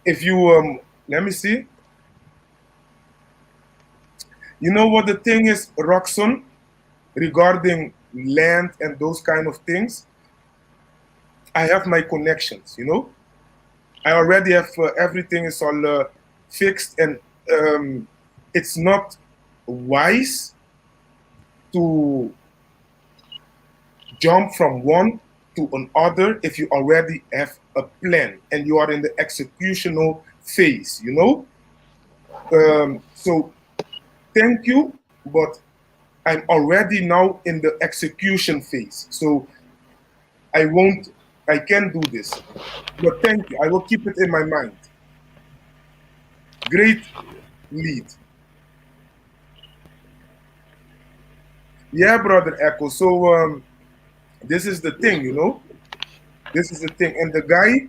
if you let me see, you know what the thing is, Roxon, regarding land and those kind of things. I have my connections, you know. I already have everything is all fixed, and um, it's not wise to jump from one to another if you already have a plan and you are in the executional phase, you know. So thank you, but I'm already now in the execution phase. So I won't, I can't do this. But thank you. I will keep it in my mind. Great lead. Yeah, brother Echo. So this is the Yes, thing, you bro. know. This is the thing. And the guy,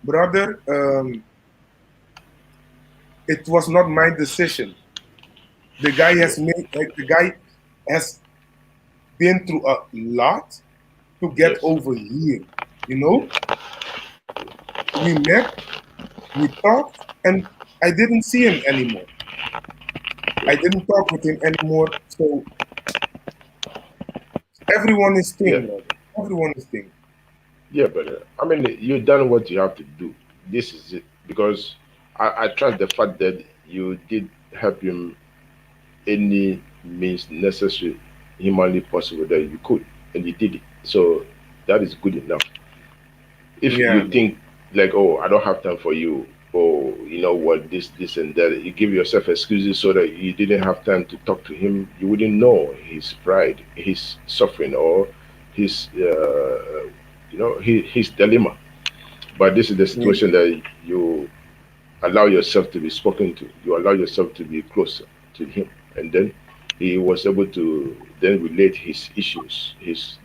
brother, it was not my decision. The guy Yeah, has made, like, the guy has been through a lot to get yes, over here. You know, we met, we talked, and I didn't see him anymore. I yeah, didn't talk with him anymore. So everyone is yeah, thing, brother. Everyone is thing. yeah, brother. I mean, you done what you have to do. This is it. Because I trust the fact that you did help him any means necessary, humanly possible that you could, and you did it. So that is good enough. If Yeah, you man. think like, oh, I don't have time for you, or you know what, this and that, you give yourself excuses so that you didn't have time to talk to him, you wouldn't know his pride, his suffering, or his his dilemma. But this is the Yeah. situation that you allow yourself to be spoken to, you allow yourself to be closer to him, and then he was able to then relate his issues, his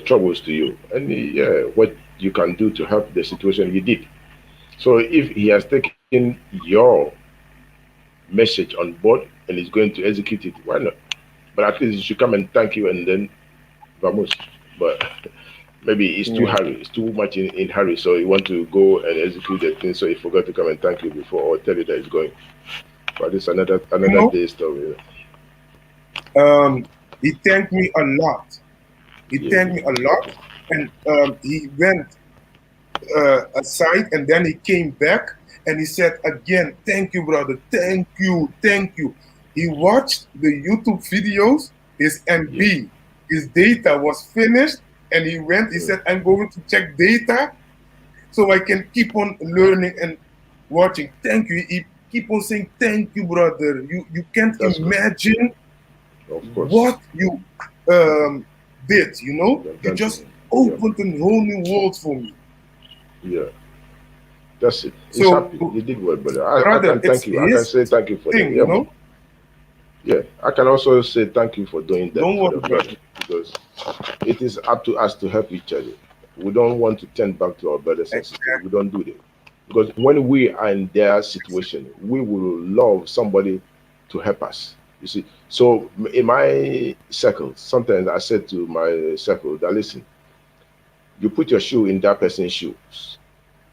troubles to you, and yeah, what you can do to help the situation, you did. So if he has taken your message on board and is going to execute it, why not? But at least he should come and thank you, and then vamos. But maybe it's too Yeah. hurry, it's too much in hurry, so you want to go and execute the thing, so he forgot to come and thank you before or tell you that he's going. But it's You another know, day story. he thanked me a lot. He Yeah, thanked me a lot, and he went aside, and then he came back and he said again, "Thank you, brother. Thank you, thank you." He watched the YouTube videos. His yeah, MB, his data was finished, and he went. He mm, said, "I'm going to check data so I can keep on learning and watching." Thank you. He keep on saying, "Thank you, brother. You can't that's good. imagine Of course, what you um, did. You know, you have you done to just him. Yeah, opened a whole new world for me." yeah. That's it. He's So, happy. You did well, brother. I brother, can it's thank you. I can his say thank you for that. thing, Yeah, you man. know. Yeah. I can also say thank you for doing that Don't for worry, the brother, brother. because it is up to us to help each other. We don't want to turn back to our brothers and sisters. We don't do that. Because when we are in their situation, we will love somebody to help us. You see. So in my circle, sometimes I said to my circle that, listen, you put your shoe in that person's shoes.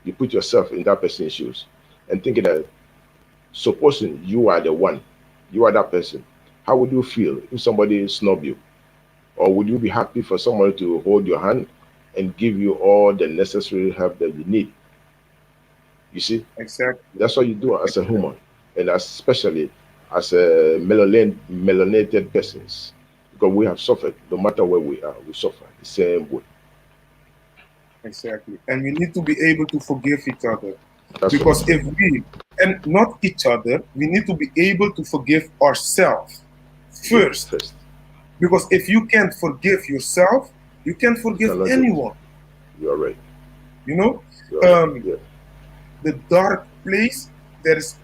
You put yourself in that person's shoes and thinking that, supposing you are the one, you are that person, how would you feel if somebody snub you? Or would you be happy for someone to hold your hand and give you all the necessary help that you need? You see, Exactly. that's what you do as a Exactly. human, and especially as a melanated persons, because we have suffered. No matter where we are, we suffer the same way. Exactly. And we need to be able to forgive each other. That's what I'm Because saying. if we, and not each other, we need to be able to forgive ourselves Yeah, first. first. Because if you can't forgive yourself, you can't You forgive cannot do it. anyone. You are right. You know, You are right. um, Yeah. the dark place, there is,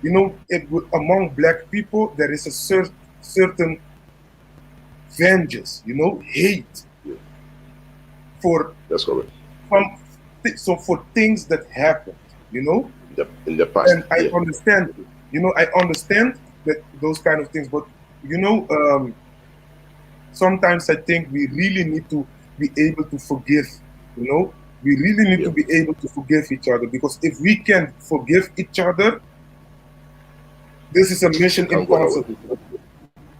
you know, among black people, there is a certain vengeance, hate yeah. for That's correct. from for things that happened, you know. In the past, And I yeah, understand it. I understand that those kind of things, but you know, sometimes I think we really need to be able to forgive. We really need yeah. to be able to forgive each other, because if we can forgive each other, this is a We mission can't go nowhere. impossible. Of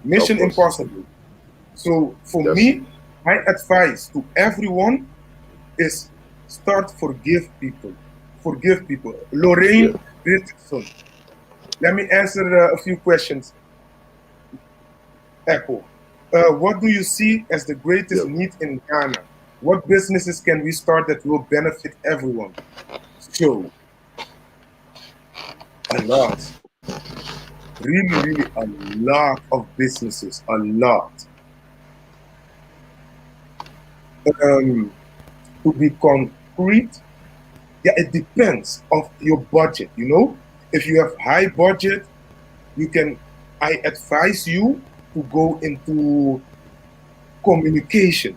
Mission course. impossible. So for That's me, my advice to everyone is start forgive people. Forgive people. yeah, Lorraine Richardson. Let me answer a few questions. Echo. What do you see as the greatest yeah. need in Ghana? What businesses can we start that will benefit everyone? So, a lot. Really, really a lot of businesses. A lot. Um, to be concrete, yeah, it depends of your budget. If you have high budget, you can. I advise you to go into communication.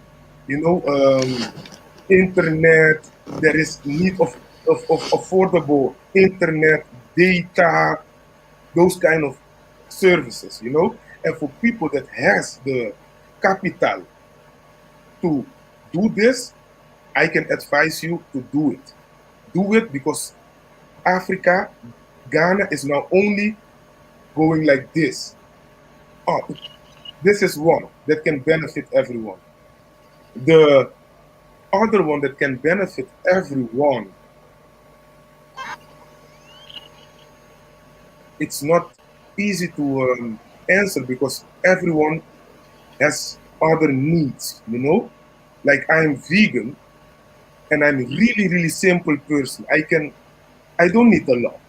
Internet. There is need of affordable internet, data, those kind of services. And for people that has the capital to do this, I can advise you to do it. Do it because Africa, Ghana is not only going like this up. This is one that can benefit everyone. The other one that can benefit everyone, it's not easy to answer because everyone has other needs. Like I'm vegan and I'm really, really simple person. I don't need a lot.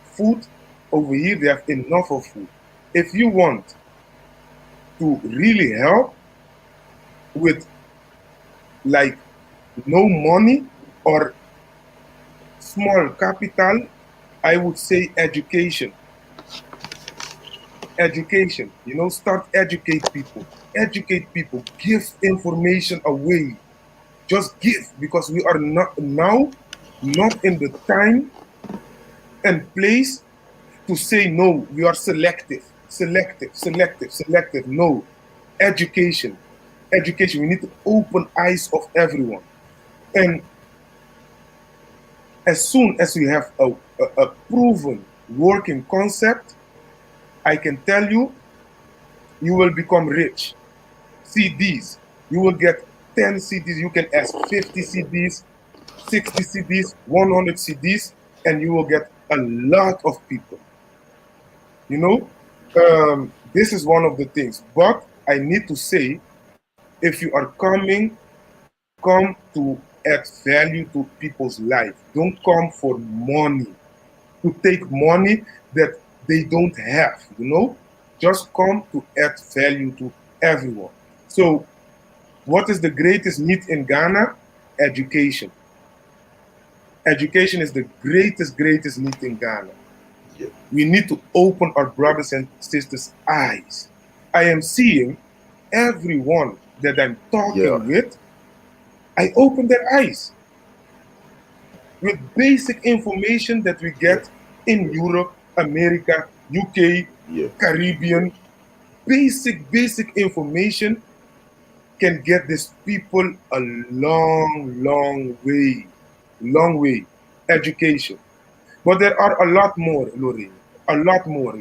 Food over here, they have enough of food. If you want to really help with like no money or small capital, I would say education. Education, start educate people, give information away, just give, because we are not now, not in the time and place to say no. We are selective. No, education, education. We need to open eyes of everyone. And as soon as we have a proven working concept, I can tell you, you will become rich. CDs, you will get 10 CDs, you can ask 50 CDs, 60 CDs, 100 CDs, and you will get a lot of people. This is one of the things. But I need to say, if you are coming, come to add value to people's life. Don't come for money, to take money that they don't have. Just come to add value to everyone. So, what is the greatest need in Ghana? Education. Education is the greatest need in Ghana. Yeah. We need to open our brothers and sisters' eyes. I am seeing everyone that I'm Yeah. talking with, I open their eyes with basic information that we Yeah. get in Europe, America, UK, Yeah. Caribbean. Basic information can get these people a long way. Long way. Education. But there are a lot more, Lorraine. A lot more.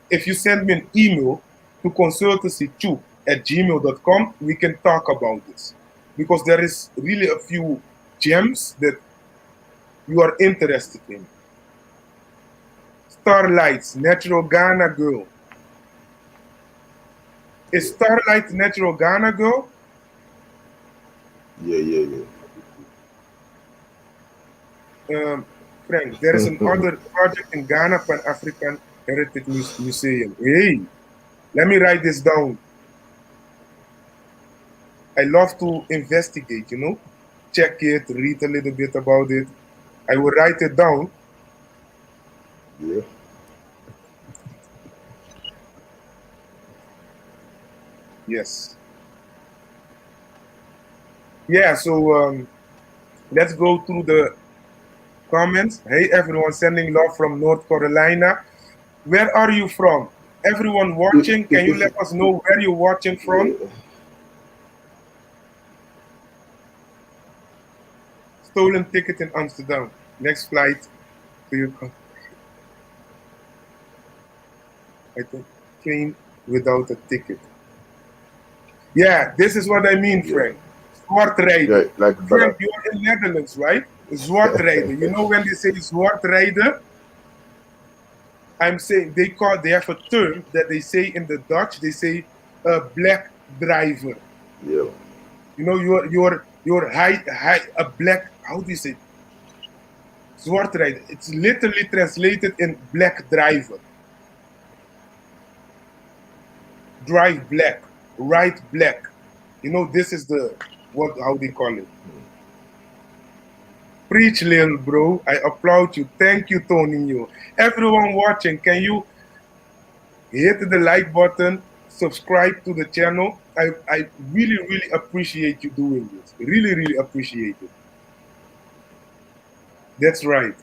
If you send me an email to consultancy2@gmail.com, we can talk about this. Because there is really a few gems that you are interested in. Starlight's Natural Ghana Girl. Is Yeah. Starlight Natural Ghana Girl? Yeah. Yeah. Um, Frank, there is Yeah. another project in Ghana, Pan African Heritage Museum. Hey, let me write this down. I love to investigate, check it, read a little bit about it. I will write it down. Yeah. Yes. Yeah. So let's go through the comments. Hey everyone, sending love from North Carolina. Where are you from? Everyone watching, can you let us know where you're watching from? Yeah. Stolen ticket in Amsterdam. Next flight to your I think train without a ticket. Yeah, this is what I mean, Yeah. Frank. Zwart Yeah. rijden. Like, Frank, but you're in Netherlands, right? Zwart rijden. You know when they say zwart rijden, I'm saying they have a term that they say in the Dutch. They say a black driver. yeah. You know, you're high a black. How do you say zwart rijden? It's literally translated in black driver. Drive black, ride black. You know, this is the what how they call it. Preach, little bro. I applaud you. Thank you, Tony. Everyone watching, can you hit the like button, subscribe to the channel? I really, really appreciate you doing this. Really, really appreciate it. That's right.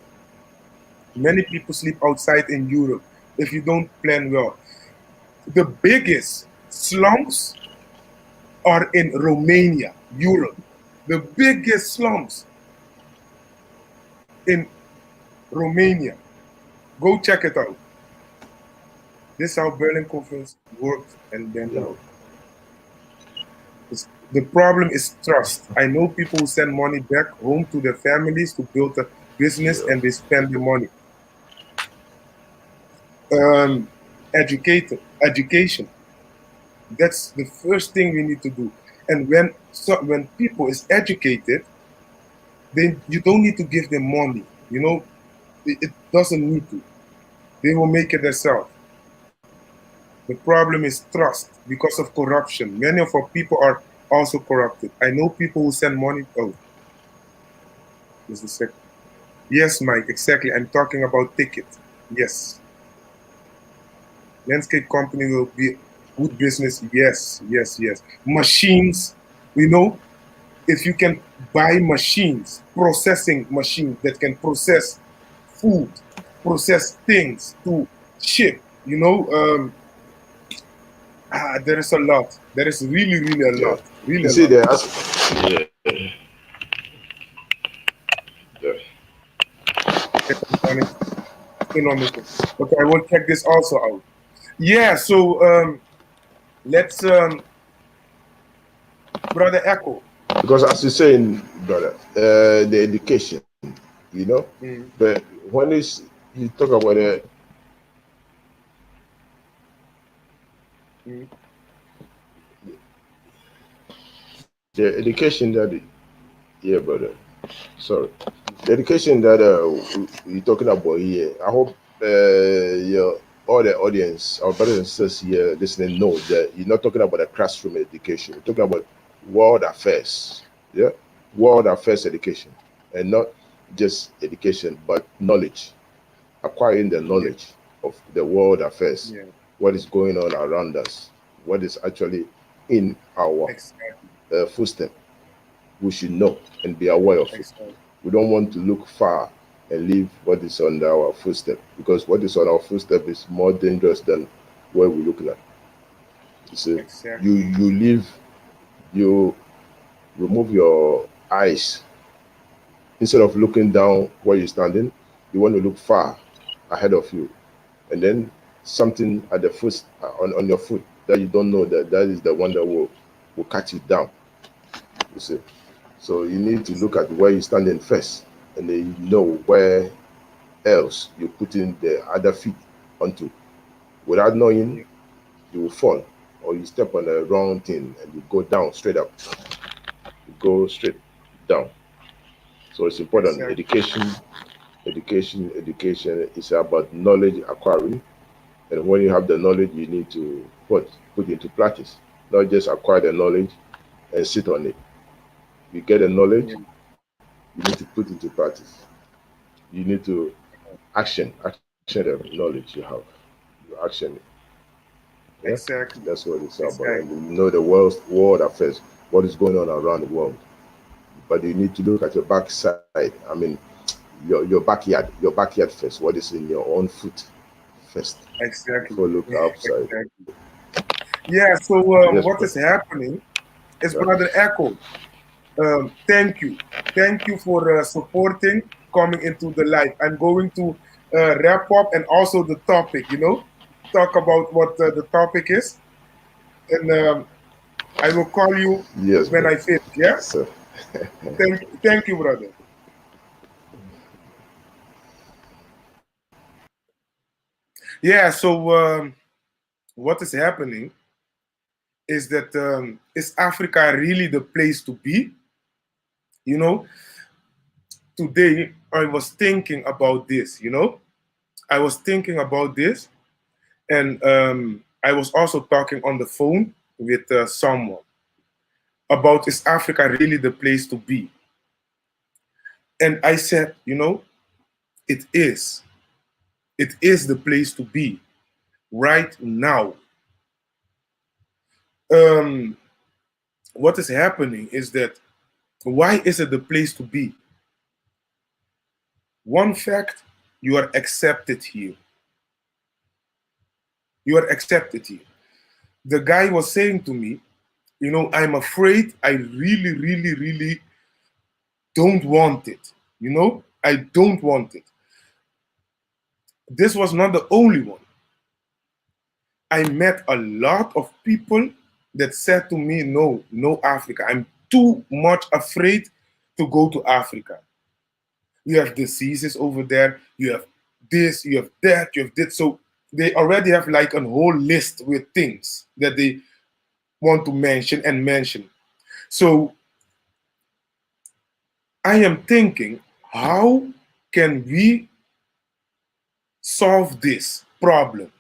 Many people sleep outside in Europe if you don't plan well. The biggest slums are in Romania, Europe. The biggest slums in Romania. Go check it out. This is how Berlin Conference works and then Yeah. out. The problem is trust. I know people who send money back home to their families to build a business Yeah. and they spend the money. Um, education. That's the first thing we need to do. And when people is educated, then you don't need to give them money. You know, it doesn't need to. They will make it themselves. The problem is trust because of corruption. Many of our people are also corrupted. I know people who send money. Oh, just a second. Yes, Mike, exactly. I'm talking about tickets. Yes. Landscape company will be good business. Yes, yes, yes. Machines, you know, if you can buy machines, processing machines that can process food, process things to ship, there is a lot. There is really, really a Yeah. lot. Really You a see, lot. they ask. Yeah. Yeah. Still on this one. Okay, I will check this also out. Yeah, so let's Brother Echo. Because as you're saying, brother, the education, you know, Mm, but when you talk about mm, the education that, yeah, brother, sorry, the education that we're talking about here, I hope your all the audience, our brothers and sisters here listening, know that you're not talking about a classroom education. You're talking about world affairs, yeah, world affairs education, and not just education, but knowledge, acquiring the yeah, knowledge of the world affairs, yeah, what is going on around us, what is actually in our exactly, footstep. We should know and be aware of it. exactly, We don't want to look far and leave what is on our footstep, because what is on our footstep is more dangerous than where we're looking at. You see, you exactly. you leave, you remove your eyes, instead of looking down where you're standing, you want to look far ahead of you, and then something at the foot, on your foot, that you don't know, that is the one that will catch you down. You see, so you need to look at where you're standing first, and then you know where else you're putting the other feet onto. Without knowing, Yeah, you will fall, or you step on the wrong thing and you go down straight up. You go straight down. So it's important. exactly. Education is about knowledge acquiring, and when you have the knowledge, you need to put into practice, not just acquire the knowledge and sit on it. You get the knowledge, Yeah, you need to put into practice. You need to action the knowledge you have. You action it. Yeah, exactly, that's what it's about. And exactly, you know the world affairs, what is going on around the world. But you need to look at your backside. I mean, your backyard first. What is in your own foot first exactly, before look outside. exactly. Yeah. So Yes, what brother. is happening is, Yeah. Brother Echo. Thank you for supporting, coming into the live. I'm going to wrap up and also the topic. Talk about what the topic is, and I will call you Yes, when brother. I finish. Yeah. So Thank you, brother. Yeah. So what is happening is that is Africa really the place to be? You know, today I was thinking about this. I was thinking about this, and I was also talking on the phone with someone about is Africa really the place to be? And I said, it is. It is the place to be right now. Um, what is happening is that why is it the place to be? One fact, you are accepted here. You are accepted here. The guy was saying to me, I'm afraid I really, really, really don't want it. I don't want it. This was not the only one. I met a lot of people that said to me, no, no Africa. I'm too much afraid to go to Africa. You have diseases over there, you have this, you have that, you have this. So they already have like a whole list with things that they want to mention and mention. So I am thinking, how can we solve this problem?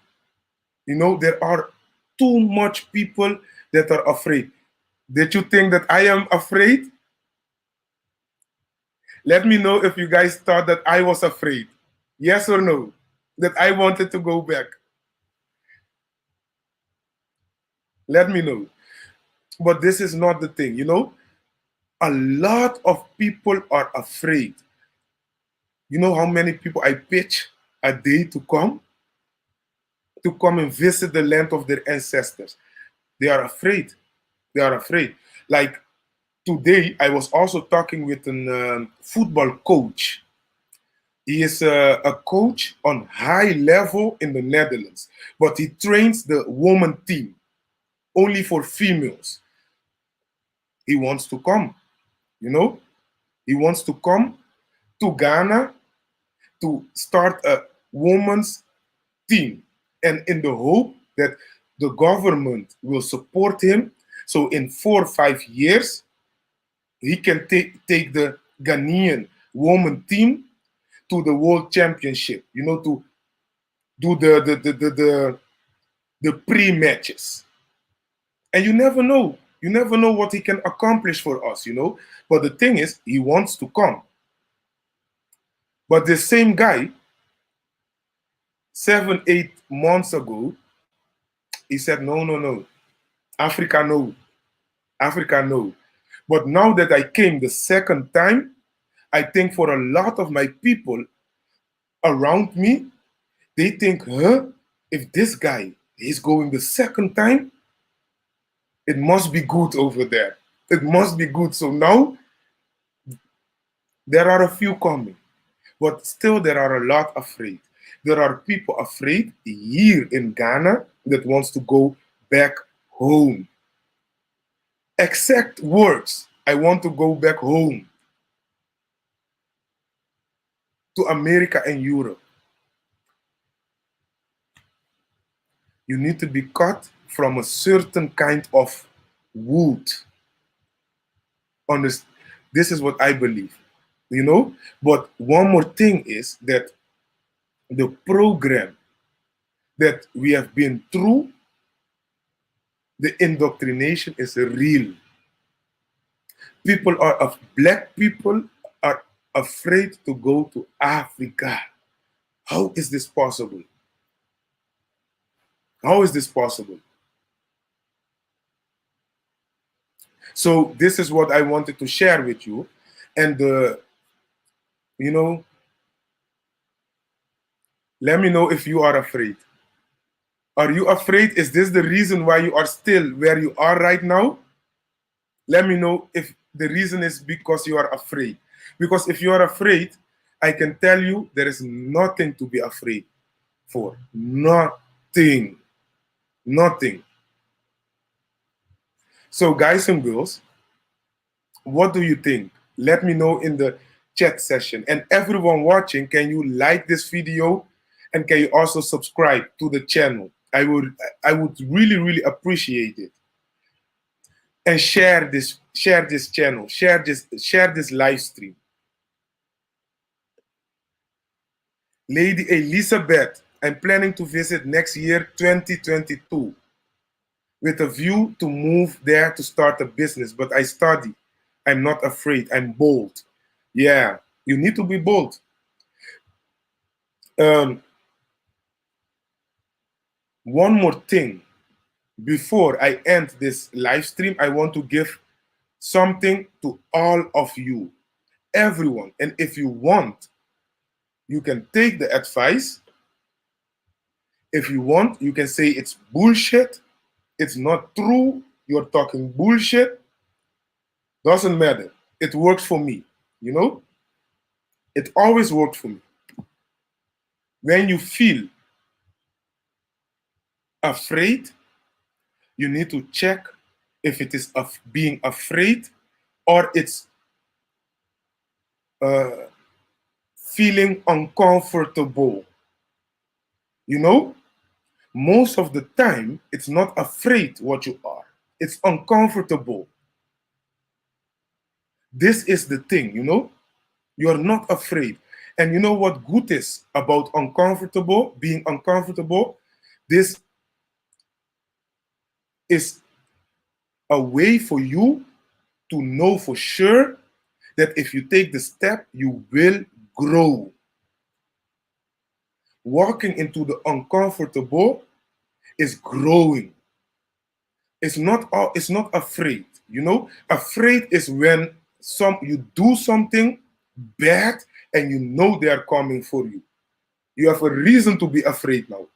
There are too much people that are afraid. Did you think that I am afraid? Let me know if you guys thought that I was afraid. Yes or no? That I wanted to go back. Let me know. But this is not the thing. A lot of people are afraid. You know how many people I pitch a day to come? To come and visit the land of their ancestors. They are afraid. They are afraid. Like today, I was also talking with a football coach. He is a coach on high level in the Netherlands, but he trains the woman team only for females. He wants to come, you know, he wants to come to Ghana to start a women's team, and in the hope that the government will support him. So in 4 or 5 years, he can take the Ghanaian woman team to the world championship, to do the pre-matches. And you never know. You never know what he can accomplish for us. But the thing is, he wants to come. But the same guy, 7, 8 months ago, he said, no, no, no. Africa, no. Africa, no. But now that I came the second time, I think for a lot of my people around me, they think, huh? If this guy is going the second time, it must be good over there. It must be good. So now there are a few coming, but still there are a lot afraid. There are people afraid here in Ghana that wants to go back home. Exact words. I want to go back home to America and Europe. You need to be cut from a certain kind of wood. On this is what I believe. But one more thing is that the program that we have been through, the indoctrination is real. Black people are afraid to go to Africa. How is this possible? How is this possible? So this is what I wanted to share with you. And you know, let me know if you are afraid. Are you afraid? Is this the reason why you are still where you are right now? Let me know if the reason is because you are afraid. Because if you are afraid, I can tell you there is nothing to be afraid for. Nothing. Nothing. So, guys and girls, what do you think? Let me know in the chat session. And everyone watching, can you like this video? And can you also subscribe to the channel? I would really, really appreciate it. And share this channel, share this live stream. Lady Elizabeth, I'm planning to visit next year, 2022, with a view to move there to start a business. But I study. I'm not afraid. I'm bold. Yeah, you need to be bold. Um, one more thing. Before I end this live stream, I want to give something to all of you, everyone. And if you want, you can take the advice. If you want, you can say it's bullshit. It's not true. You're talking bullshit. Doesn't matter. It works for me. You know, it always worked for me. When you feel afraid, you need to check if it is of being afraid or it's uh, feeling uncomfortable. You know, most of the time, it's not afraid what you are, it's uncomfortable. This is the thing, you know, you're not afraid. And you know what good is about uncomfortable, being uncomfortable? This is a way for you to know for sure that if you take the step, you will grow. Walking into the uncomfortable is growing. It's not afraid, you know. Afraid is when you do something bad and you know they are coming for you. You have a reason to be afraid now.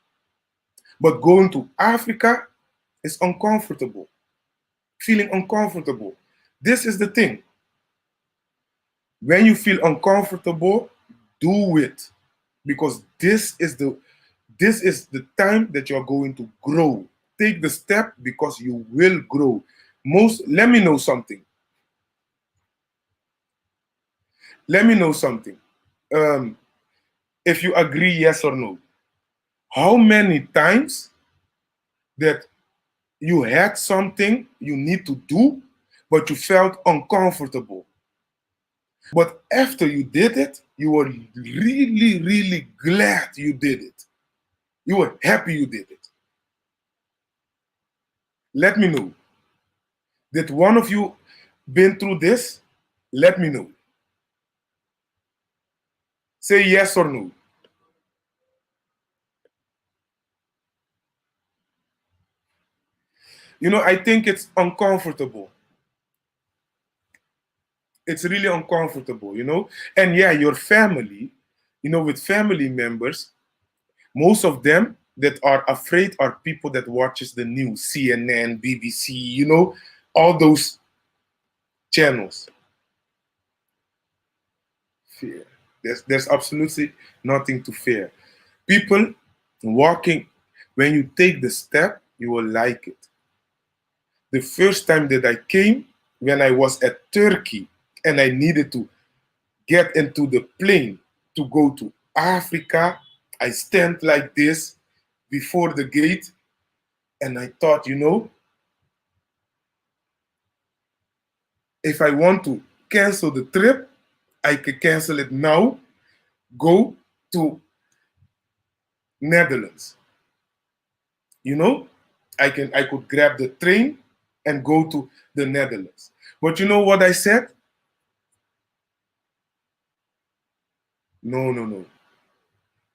But going to Africa is uncomfortable, feeling uncomfortable. This is the thing. When you feel uncomfortable, do it, because this is the time that you're going to grow. Take the step because you will grow. Let me know something. Let me know something. Um, if you agree, yes or no. How many times that you had something you need to do, but you felt uncomfortable? But after you did it, you were really, really glad you did it. You were happy you did it. Let me know. Did one of you been through this? Let me know. Say yes or no. You know, I think it's uncomfortable. It's really uncomfortable, you know? And yeah, your family, you know, with family members, most of them that are afraid are people that watches the news, CNN, BBC, you know, all those channels. Fear. There's absolutely nothing to fear. People walking, when you take the step, you will like it. The first time that I came, when I was at Turkey and I needed to get into the plane to go to Africa, I stand like this before the gate and I thought, you know, if I want to cancel the trip, I can cancel it now, go to Netherlands. You know, I could grab the train and go to the Netherlands. But you know what I said? No, no, no.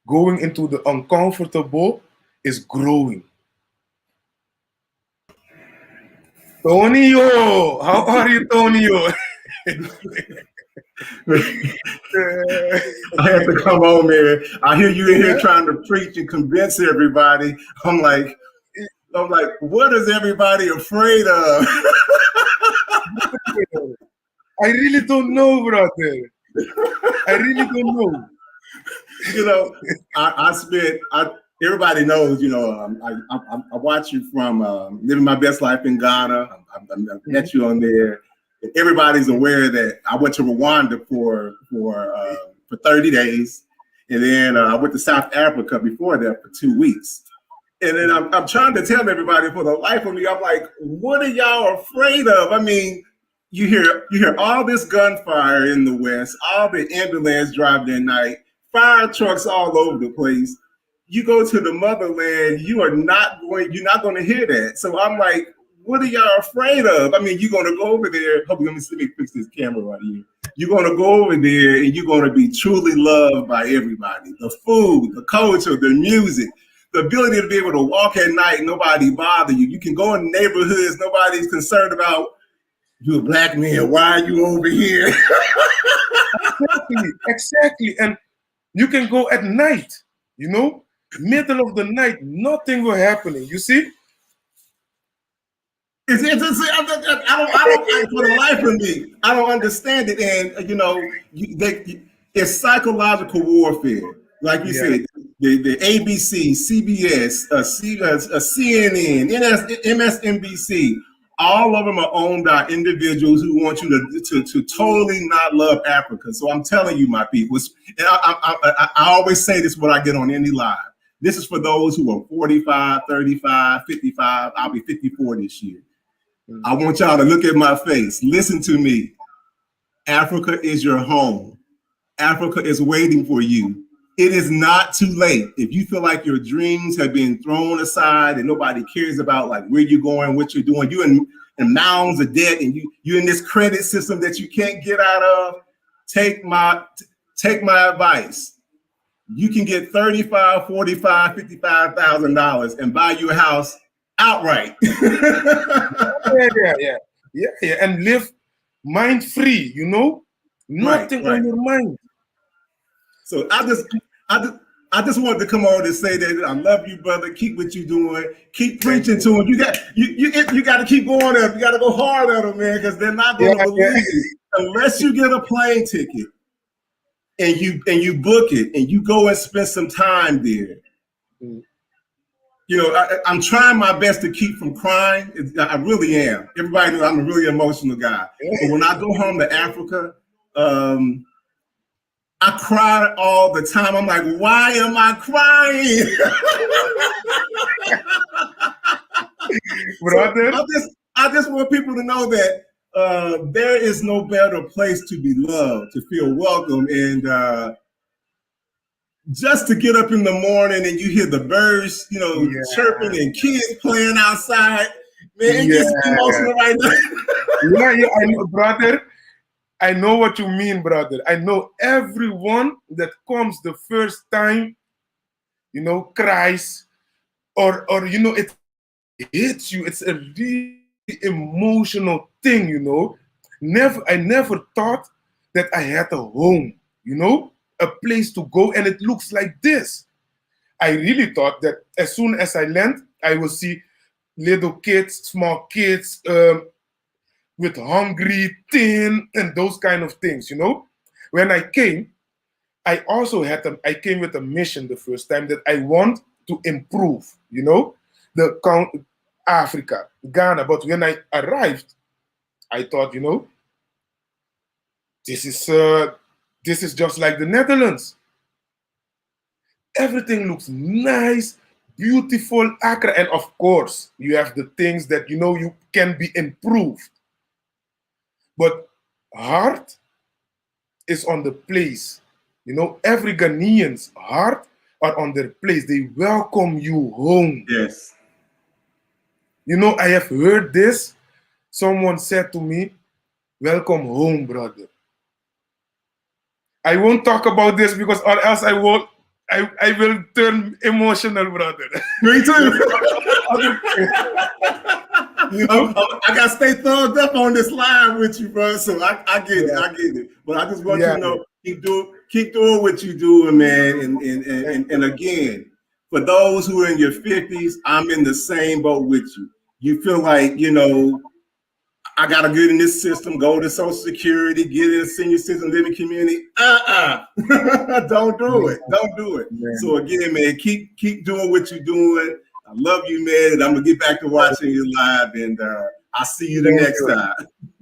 Going into the uncomfortable is growing. Tonio, how are you, Tonio? I had to come on, man. I hear you in here Yeah. trying to preach and convince everybody. I'm like, what is everybody afraid of? I really don't know, brother. I really don't know. You know, everybody knows, I watch you from Living My Best Life in Ghana. I met you on there. And everybody's aware that I went to Rwanda for 30 days. And then I went to South Africa before that for 2 weeks. And then I'm trying to tell everybody, for the life of me, I'm like, what are y'all afraid of? I mean, you hear all this gunfire in the West, all the ambulance driving at night, fire trucks all over the place. You go to the motherland, you're not going to hear that. So I'm like, what are y'all afraid of? I mean, you're going to go over there. Let me fix this camera right here. You're going to go over there and you're going to be truly loved by everybody. The food, the culture, the music, the ability to be able to walk at night, nobody bother you. You can go in neighborhoods, nobody's concerned about, you're a black man, why are you over here? Exactly. And you can go at night, middle of the night, nothing will happen. You see? I don't, for the life of me, I don't understand it. And it's psychological warfare. Like you said, the ABC, CBS, CNN, MSNBC, all of them are owned by individuals who want you to totally not love Africa. So I'm telling you, my people, and I always say this when I get on any live. This is for those who are 45, 35, 55. I'll be 54 this year. I want y'all to look at my face. Listen to me. Africa is your home. Africa is waiting for you. It is not too late. If you feel like your dreams have been thrown aside and nobody cares about like where you're going, what you're doing, you in mounds of debt, and you're in this credit system that you can't get out of, take my advice. You can get $35,000, $45,000, $55,000 and buy you a house outright. Yeah, and live mind free, nothing on your mind. So I just wanted to come on and say that I love you, brother. Keep what you're doing. Keep preaching to them. You got to keep going at them. You got to go hard at them, man, because they're not going to believe you unless you get a plane ticket and you book it and you go and spend some time there. I'm trying my best to keep from crying. I really am. Everybody knows I'm a really emotional guy. But when I go home to Africa, I cry all the time. I'm like, why am I crying? Brother, So I just want people to know that there is no better place to be loved, to feel welcome, and just to get up in the morning and you hear the birds, chirping and kids playing outside. Man, it gets me emotional right now. I know, brother. I know what you mean, brother. I know everyone that comes the first time, cries, or it hits you. It's a really emotional thing, I never thought that I had a home, a place to go, and it looks like this. I really thought that as soon as I land, I will see little kids, small kids, with hungry, thin, and those kind of things, When I came, I came with a mission the first time that I want to improve, Africa, Ghana. But when I arrived, I thought, this is just like the Netherlands. Everything looks nice, beautiful, Accra, and of course, you have the things that you can be improved. But heart is on the place. Every Ghanaian's heart are on their place. They welcome you home. Yes. I have heard this. Someone said to me, welcome home, brother. I won't talk about this because or else I will turn emotional, brother. Me too. I got to stay thumbs up on this line with you, bro. So I get it. I get it. But I just want you to know, keep doing what you're doing, man. And again, for those who are in your 50s, I'm in the same boat with you. You feel like, I got to get in this system, go to Social Security, get in a senior citizen living community. Don't do it. Don't do it. Man. So again, man, keep doing what you're doing. I love you, man, and I'm gonna get back to watching you live, and I'll see you the next time.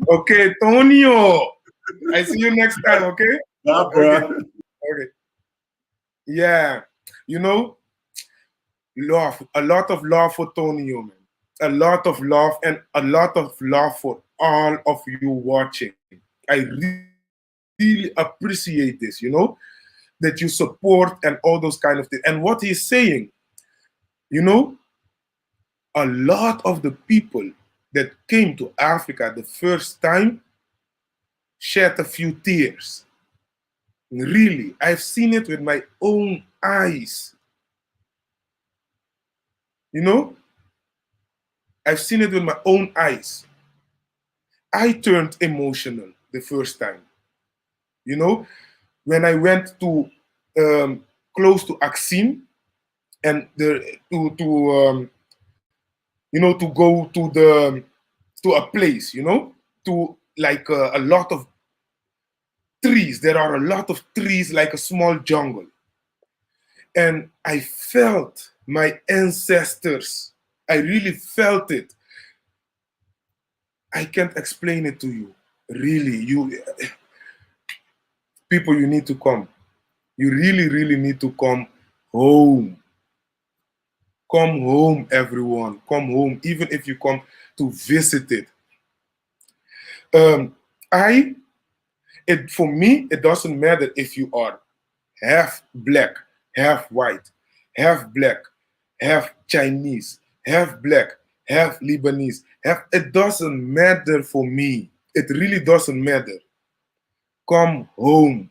Okay, Tonio. I see you next time. Okay. Bye, bro. Okay. Yeah, love, a lot of love for Tonio, man. A lot of love and a lot of love for all of you watching. I really appreciate this, that you support and all those kind of things. And what he's saying, a lot of the people that came to Africa the first time shed a few tears. Really, I've seen it with my own eyes. I've seen it with my own eyes. I turned emotional the first time. When I went to close to Axim and to go to a place, to like a lot of trees. There are a lot of trees, like a small jungle. And I felt my ancestors. I really felt it. I can't explain it to you. Really, people, you need to come. You really, really need to come home. Come home, everyone. Come home, even if you come to visit it. For me, it doesn't matter if you are half black, half white, half black, half Chinese, half black, half Lebanese. It doesn't matter for me. It really doesn't matter. Come home.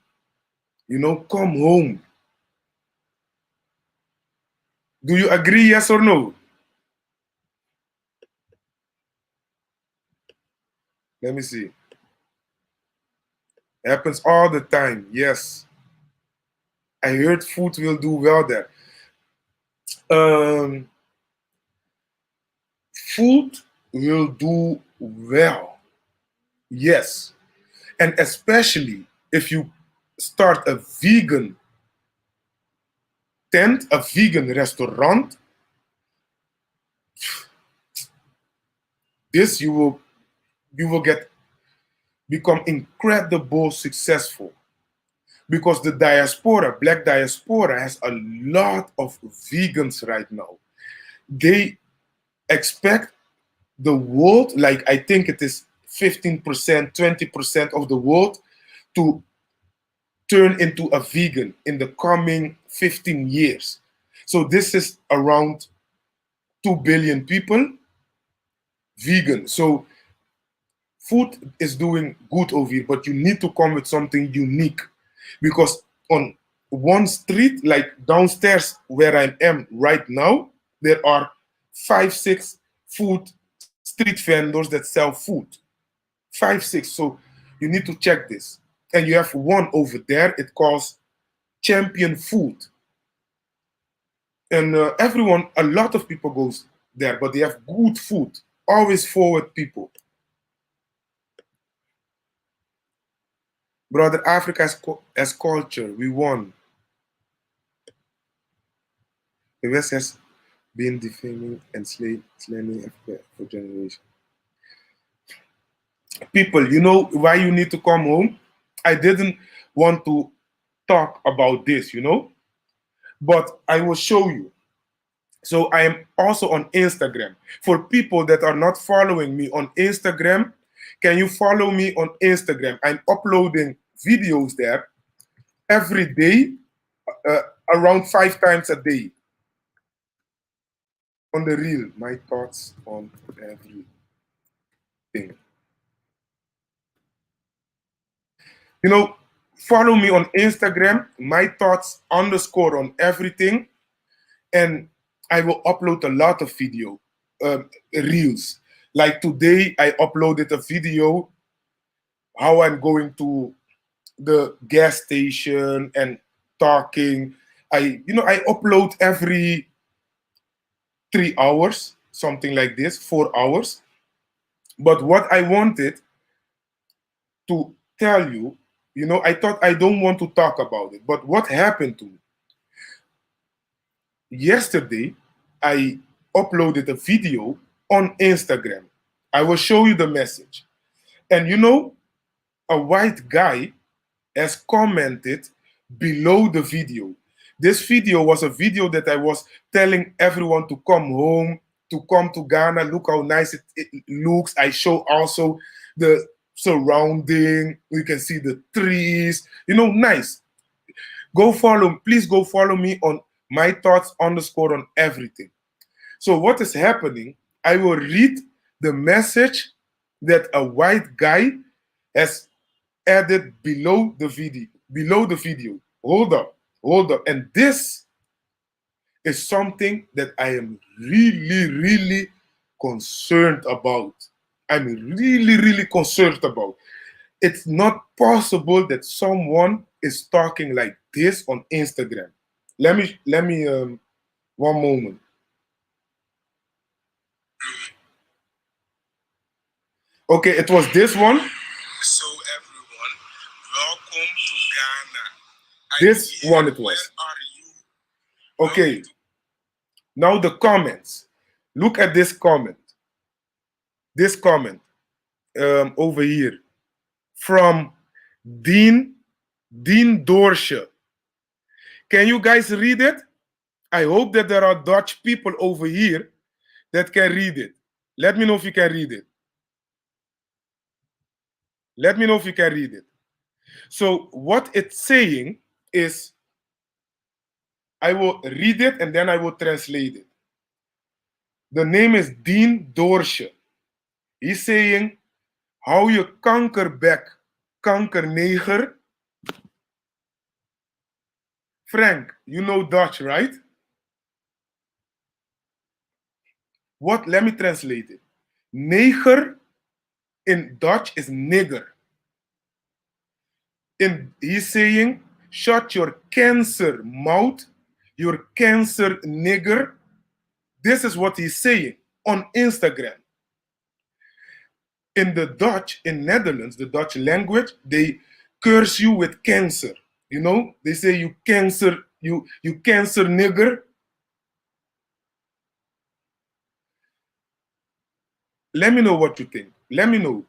Come home. Do you agree, yes or no? Let me see. Happens all the time, yes. I heard food will do well there. Food will do well, yes. And especially if you start a vegan tent, a vegan restaurant, this you will become incredible successful, because the diaspora, black diaspora, has a lot of vegans right now. They expect the world, like I think it is 15%, 20% of the world, to turn into a vegan in the coming 15 years. So this is around 2 billion people vegan. So food is doing good over here, but you need to come with something unique, because on one street, like downstairs where I am right now, there are 5, 6 food street vendors that sell food. 5, 6. So you need to check this. And you have one over there. It calls Champion Food. And a lot of people goes there, but they have good food. Always forward people. Brother, Africa as culture, we won. The West has been defaming and slandering Africa for generations. People, you know why you need to come home? I didn't want to talk about this, but I will show you. So I am also on Instagram. For people that are not following me on Instagram, can you follow me on Instagram? I'm uploading videos there every day, around 5 times a day. On the reel, my thoughts on everything. Follow me on Instagram, my thoughts _ on everything, and I will upload a lot of video reels. Like today, I uploaded a video how I'm going to the gas station and talking. I upload every 3 hours, something like this, 4 hours. But what I wanted to tell you, I thought I don't want to talk about it. But what happened to me? Yesterday, I uploaded a video on Instagram. I will show you the message. And a white guy has commented below the video. This video was a video that I was telling everyone to come home, to come to Ghana. Look how nice it looks. I show also the surrounding. You can see the trees. Nice. Please go follow me on my thoughts underscore on everything. So what is happening? I will read the message that a white guy has added below the video. Below the video. Hold up. And this is something that I am really, really concerned about. I'm really, really concerned about. It's not possible that someone is talking like this on Instagram. Let me one moment. Okay, it was this one. So everyone, welcome to Ghana. This one it was. Where are you? Okay. Now the comments. Look at this comment. This comment over here from Dean Dorsche. Can you guys read it? I hope that there are Dutch people over here that can read it. Let me know if you can read it. Let me know if you can read it. So what it's saying is, I will read it and then I will translate it. The name is Dean Dorsche. He's saying, hou je kankerbek, kankerneger. Frank, you know Dutch, right? What? Let me translate it. Neger in Dutch is nigger. He's saying, shut your cancer mouth, your cancer nigger. This is what he's saying on Instagram. In the Dutch, in Netherlands, the Dutch language, they curse you with cancer. They say you cancer nigger. Let me know what you think. Let me know.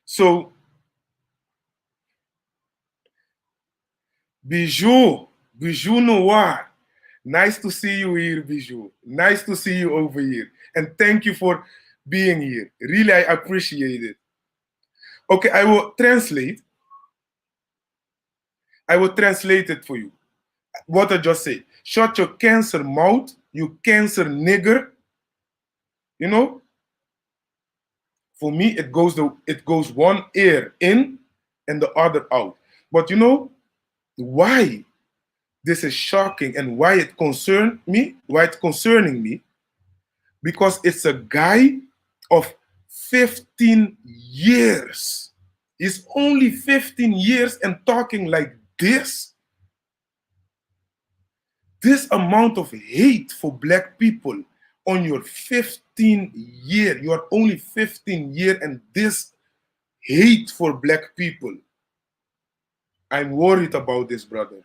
So, Bijou Noir. Nice to see you here, Bijou. Nice to see you over here. And thank you for being here. Really, I appreciate it. Okay, I will translate. I will translate it for you. What I just said. Shut your cancer mouth, you cancer nigger. For me, it goes one ear in and the other out. But why this is shocking and why it concerned me, why it's concerning me, because it's a guy of 15 years. He's only 15 years and talking like this. This amount of hate for black people on your 15 year. You are only 15 year and this hate for black people. I'm worried about this, brother.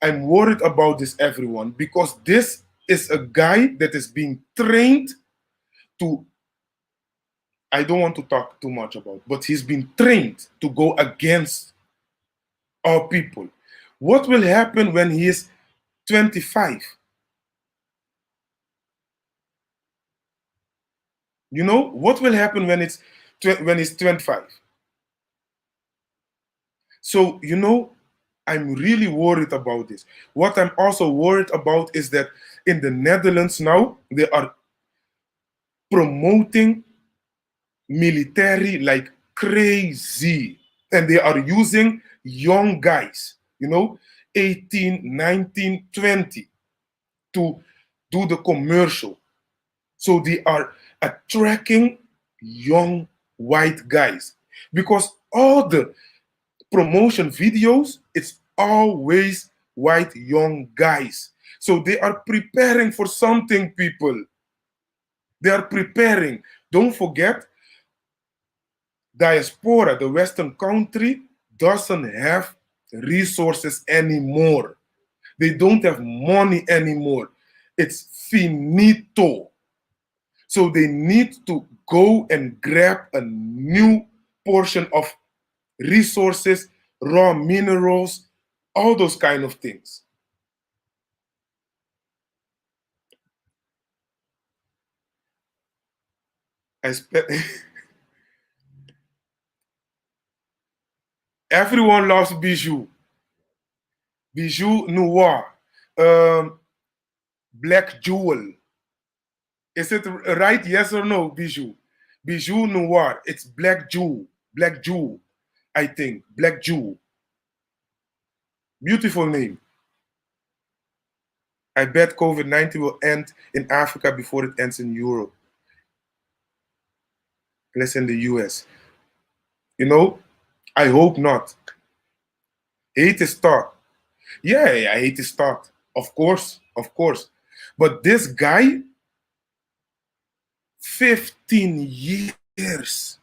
I'm worried about this, everyone, because this is a guy that is being trained to, I don't want to talk too much about, but he's been trained to go against our people. What will happen when he is 25? What will happen when he's 25? So, I'm really worried about this. What I'm also worried about is that in the Netherlands now, they are promoting military like crazy. And they are using young guys. 18, 19, 20 to do the commercial. So they are attracting young white guys because all the promotion videos, it's always white young guys. So they are preparing for something, people. They are preparing. Don't forget, diaspora, the Western country, doesn't have resources anymore. They don't have money anymore. It's finito. So they need to go and grab a new portion of resources, raw minerals, all those kind of things. I Everyone loves Bijou. Bijou Noir. Black Jewel. Is it right? Yes or no, Bijou? Bijou Noir. It's Black Jewel. Black Jewel, I think. Black Jewel. Beautiful name. I bet COVID-19 will end in Africa before it ends in Europe. Less in the US. You know, I hope not. Hate is taught. Yeah, I hate his thought. Of course, of course. But this guy, 15 years,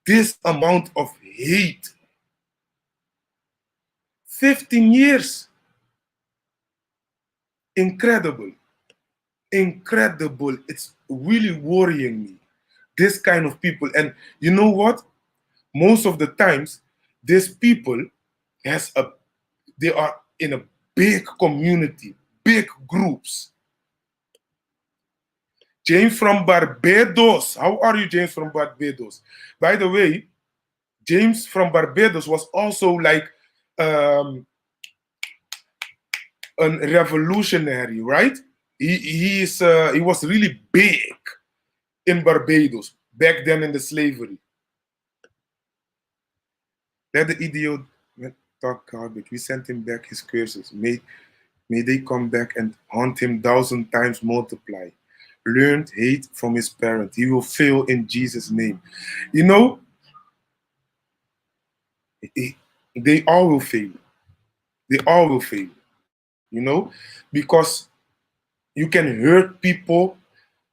this amount of hate. 15 years. Incredible. Incredible. It's really worrying me. This kind of people. And you know what? Most of the times, these people they are in a big community, big groups. James from Barbados. How are you, James from Barbados? By the way, James from Barbados was also like a revolutionary, right? He was really big in Barbados back then in the slavery. Let the idiot talk garbage. We sent him back his curses. May they come back and haunt him 1,000 times multiply. Learned hate from his parent. He will fail in Jesus' name. You know, they all will fail. They all will fail. You know, because you can hurt people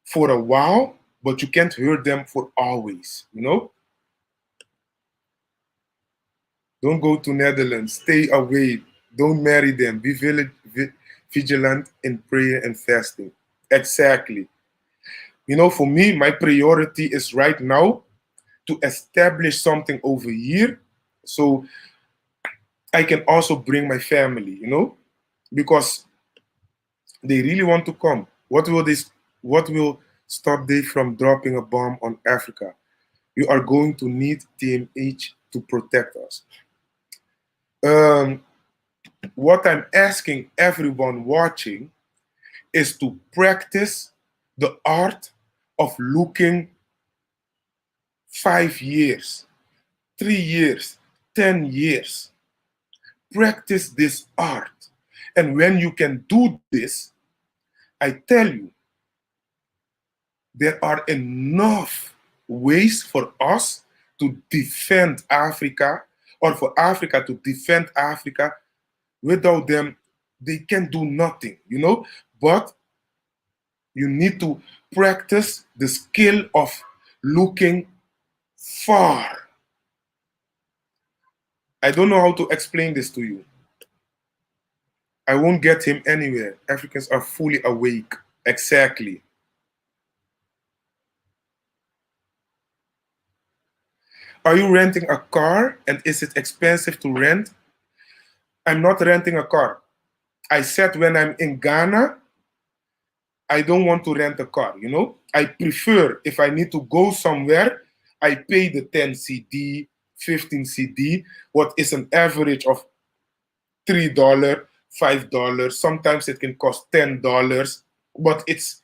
for a while, but you can't hurt them for always. You know, don't go to Netherlands. Stay away. Don't marry them. Be vigilant in prayer and fasting. Exactly. You know, for me, my priority is right now to establish something over here so I can also bring my family, you know, because they really want to come. What will stop them from dropping a bomb on Africa? You are going to need TMH to protect us. What I'm asking everyone watching is to practice the art of looking 5 years, 3 years, 10 years. Practice this art. And when you can do this, I tell you, there are enough ways for us to defend Africa or for Africa to defend Africa. Without them, they can do nothing, you know? But you need to practice the skill of looking far. I don't know how to explain this to you. I won't get him anywhere. Africans are fully awake. Exactly. Are you renting a car and is it expensive to rent? I'm not renting a car. I said when I'm in Ghana, I don't want to rent a car, you know? I prefer if I need to go somewhere, I pay the 10 CD, 15 CD, what is an average of $3, $5. Sometimes it can cost $10, but it's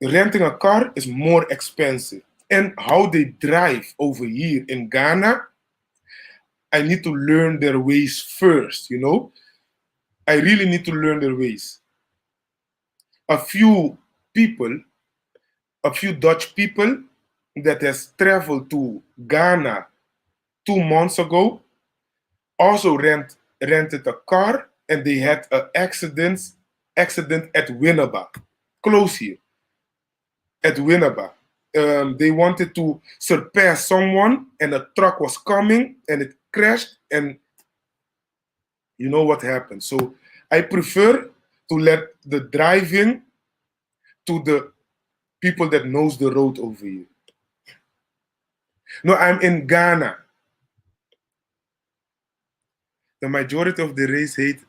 renting a car is more expensive. And how they drive over here in Ghana, I need to learn their ways first, you know? I really need to learn their ways. A few people, a few Dutch people that has traveled to Ghana 2 months ago also rented a car and they had an accident at Winneba, close here, at Winneba. They wanted to surpass someone and a truck was coming and it crashed and you know what happened. So I prefer to let the driving to the people that knows the road over here. No, I'm in Ghana. The majority of the race hate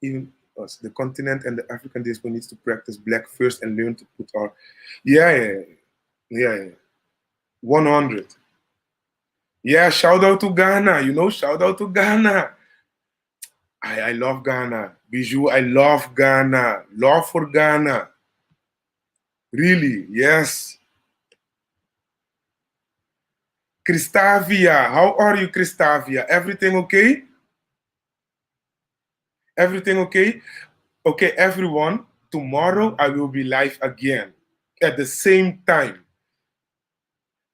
even us. The continent and the African diaspora needs to practice black first and learn to put our yeah. 100. Yeah, shout out to Ghana, shout out to Ghana. I love Ghana. Bijou, I love Ghana. Love for Ghana. Really, yes. Christavia, how are you, Christavia? Everything okay? Everything okay? Okay, everyone, tomorrow I will be live again at the same time.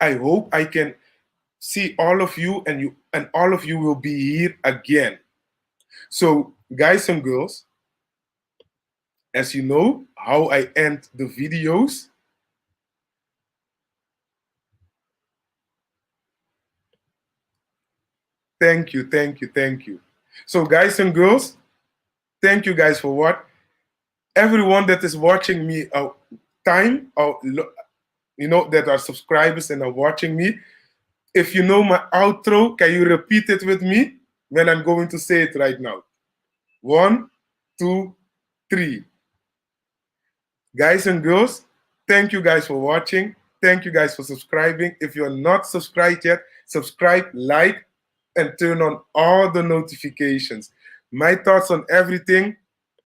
I hope I can see all of you and all of you will be here again. So, guys and girls, as you know how I end the videos, thank you. So, guys and girls, thank you guys for what? Everyone that is watching me that are subscribers and are watching me. If you know my outro, can you repeat it with me when I'm going to say it right now? 1, 2, 3. Guys and girls, thank you guys for watching. Thank you guys for subscribing. If you're not subscribed yet, subscribe, like, and turn on all the notifications. My thoughts on everything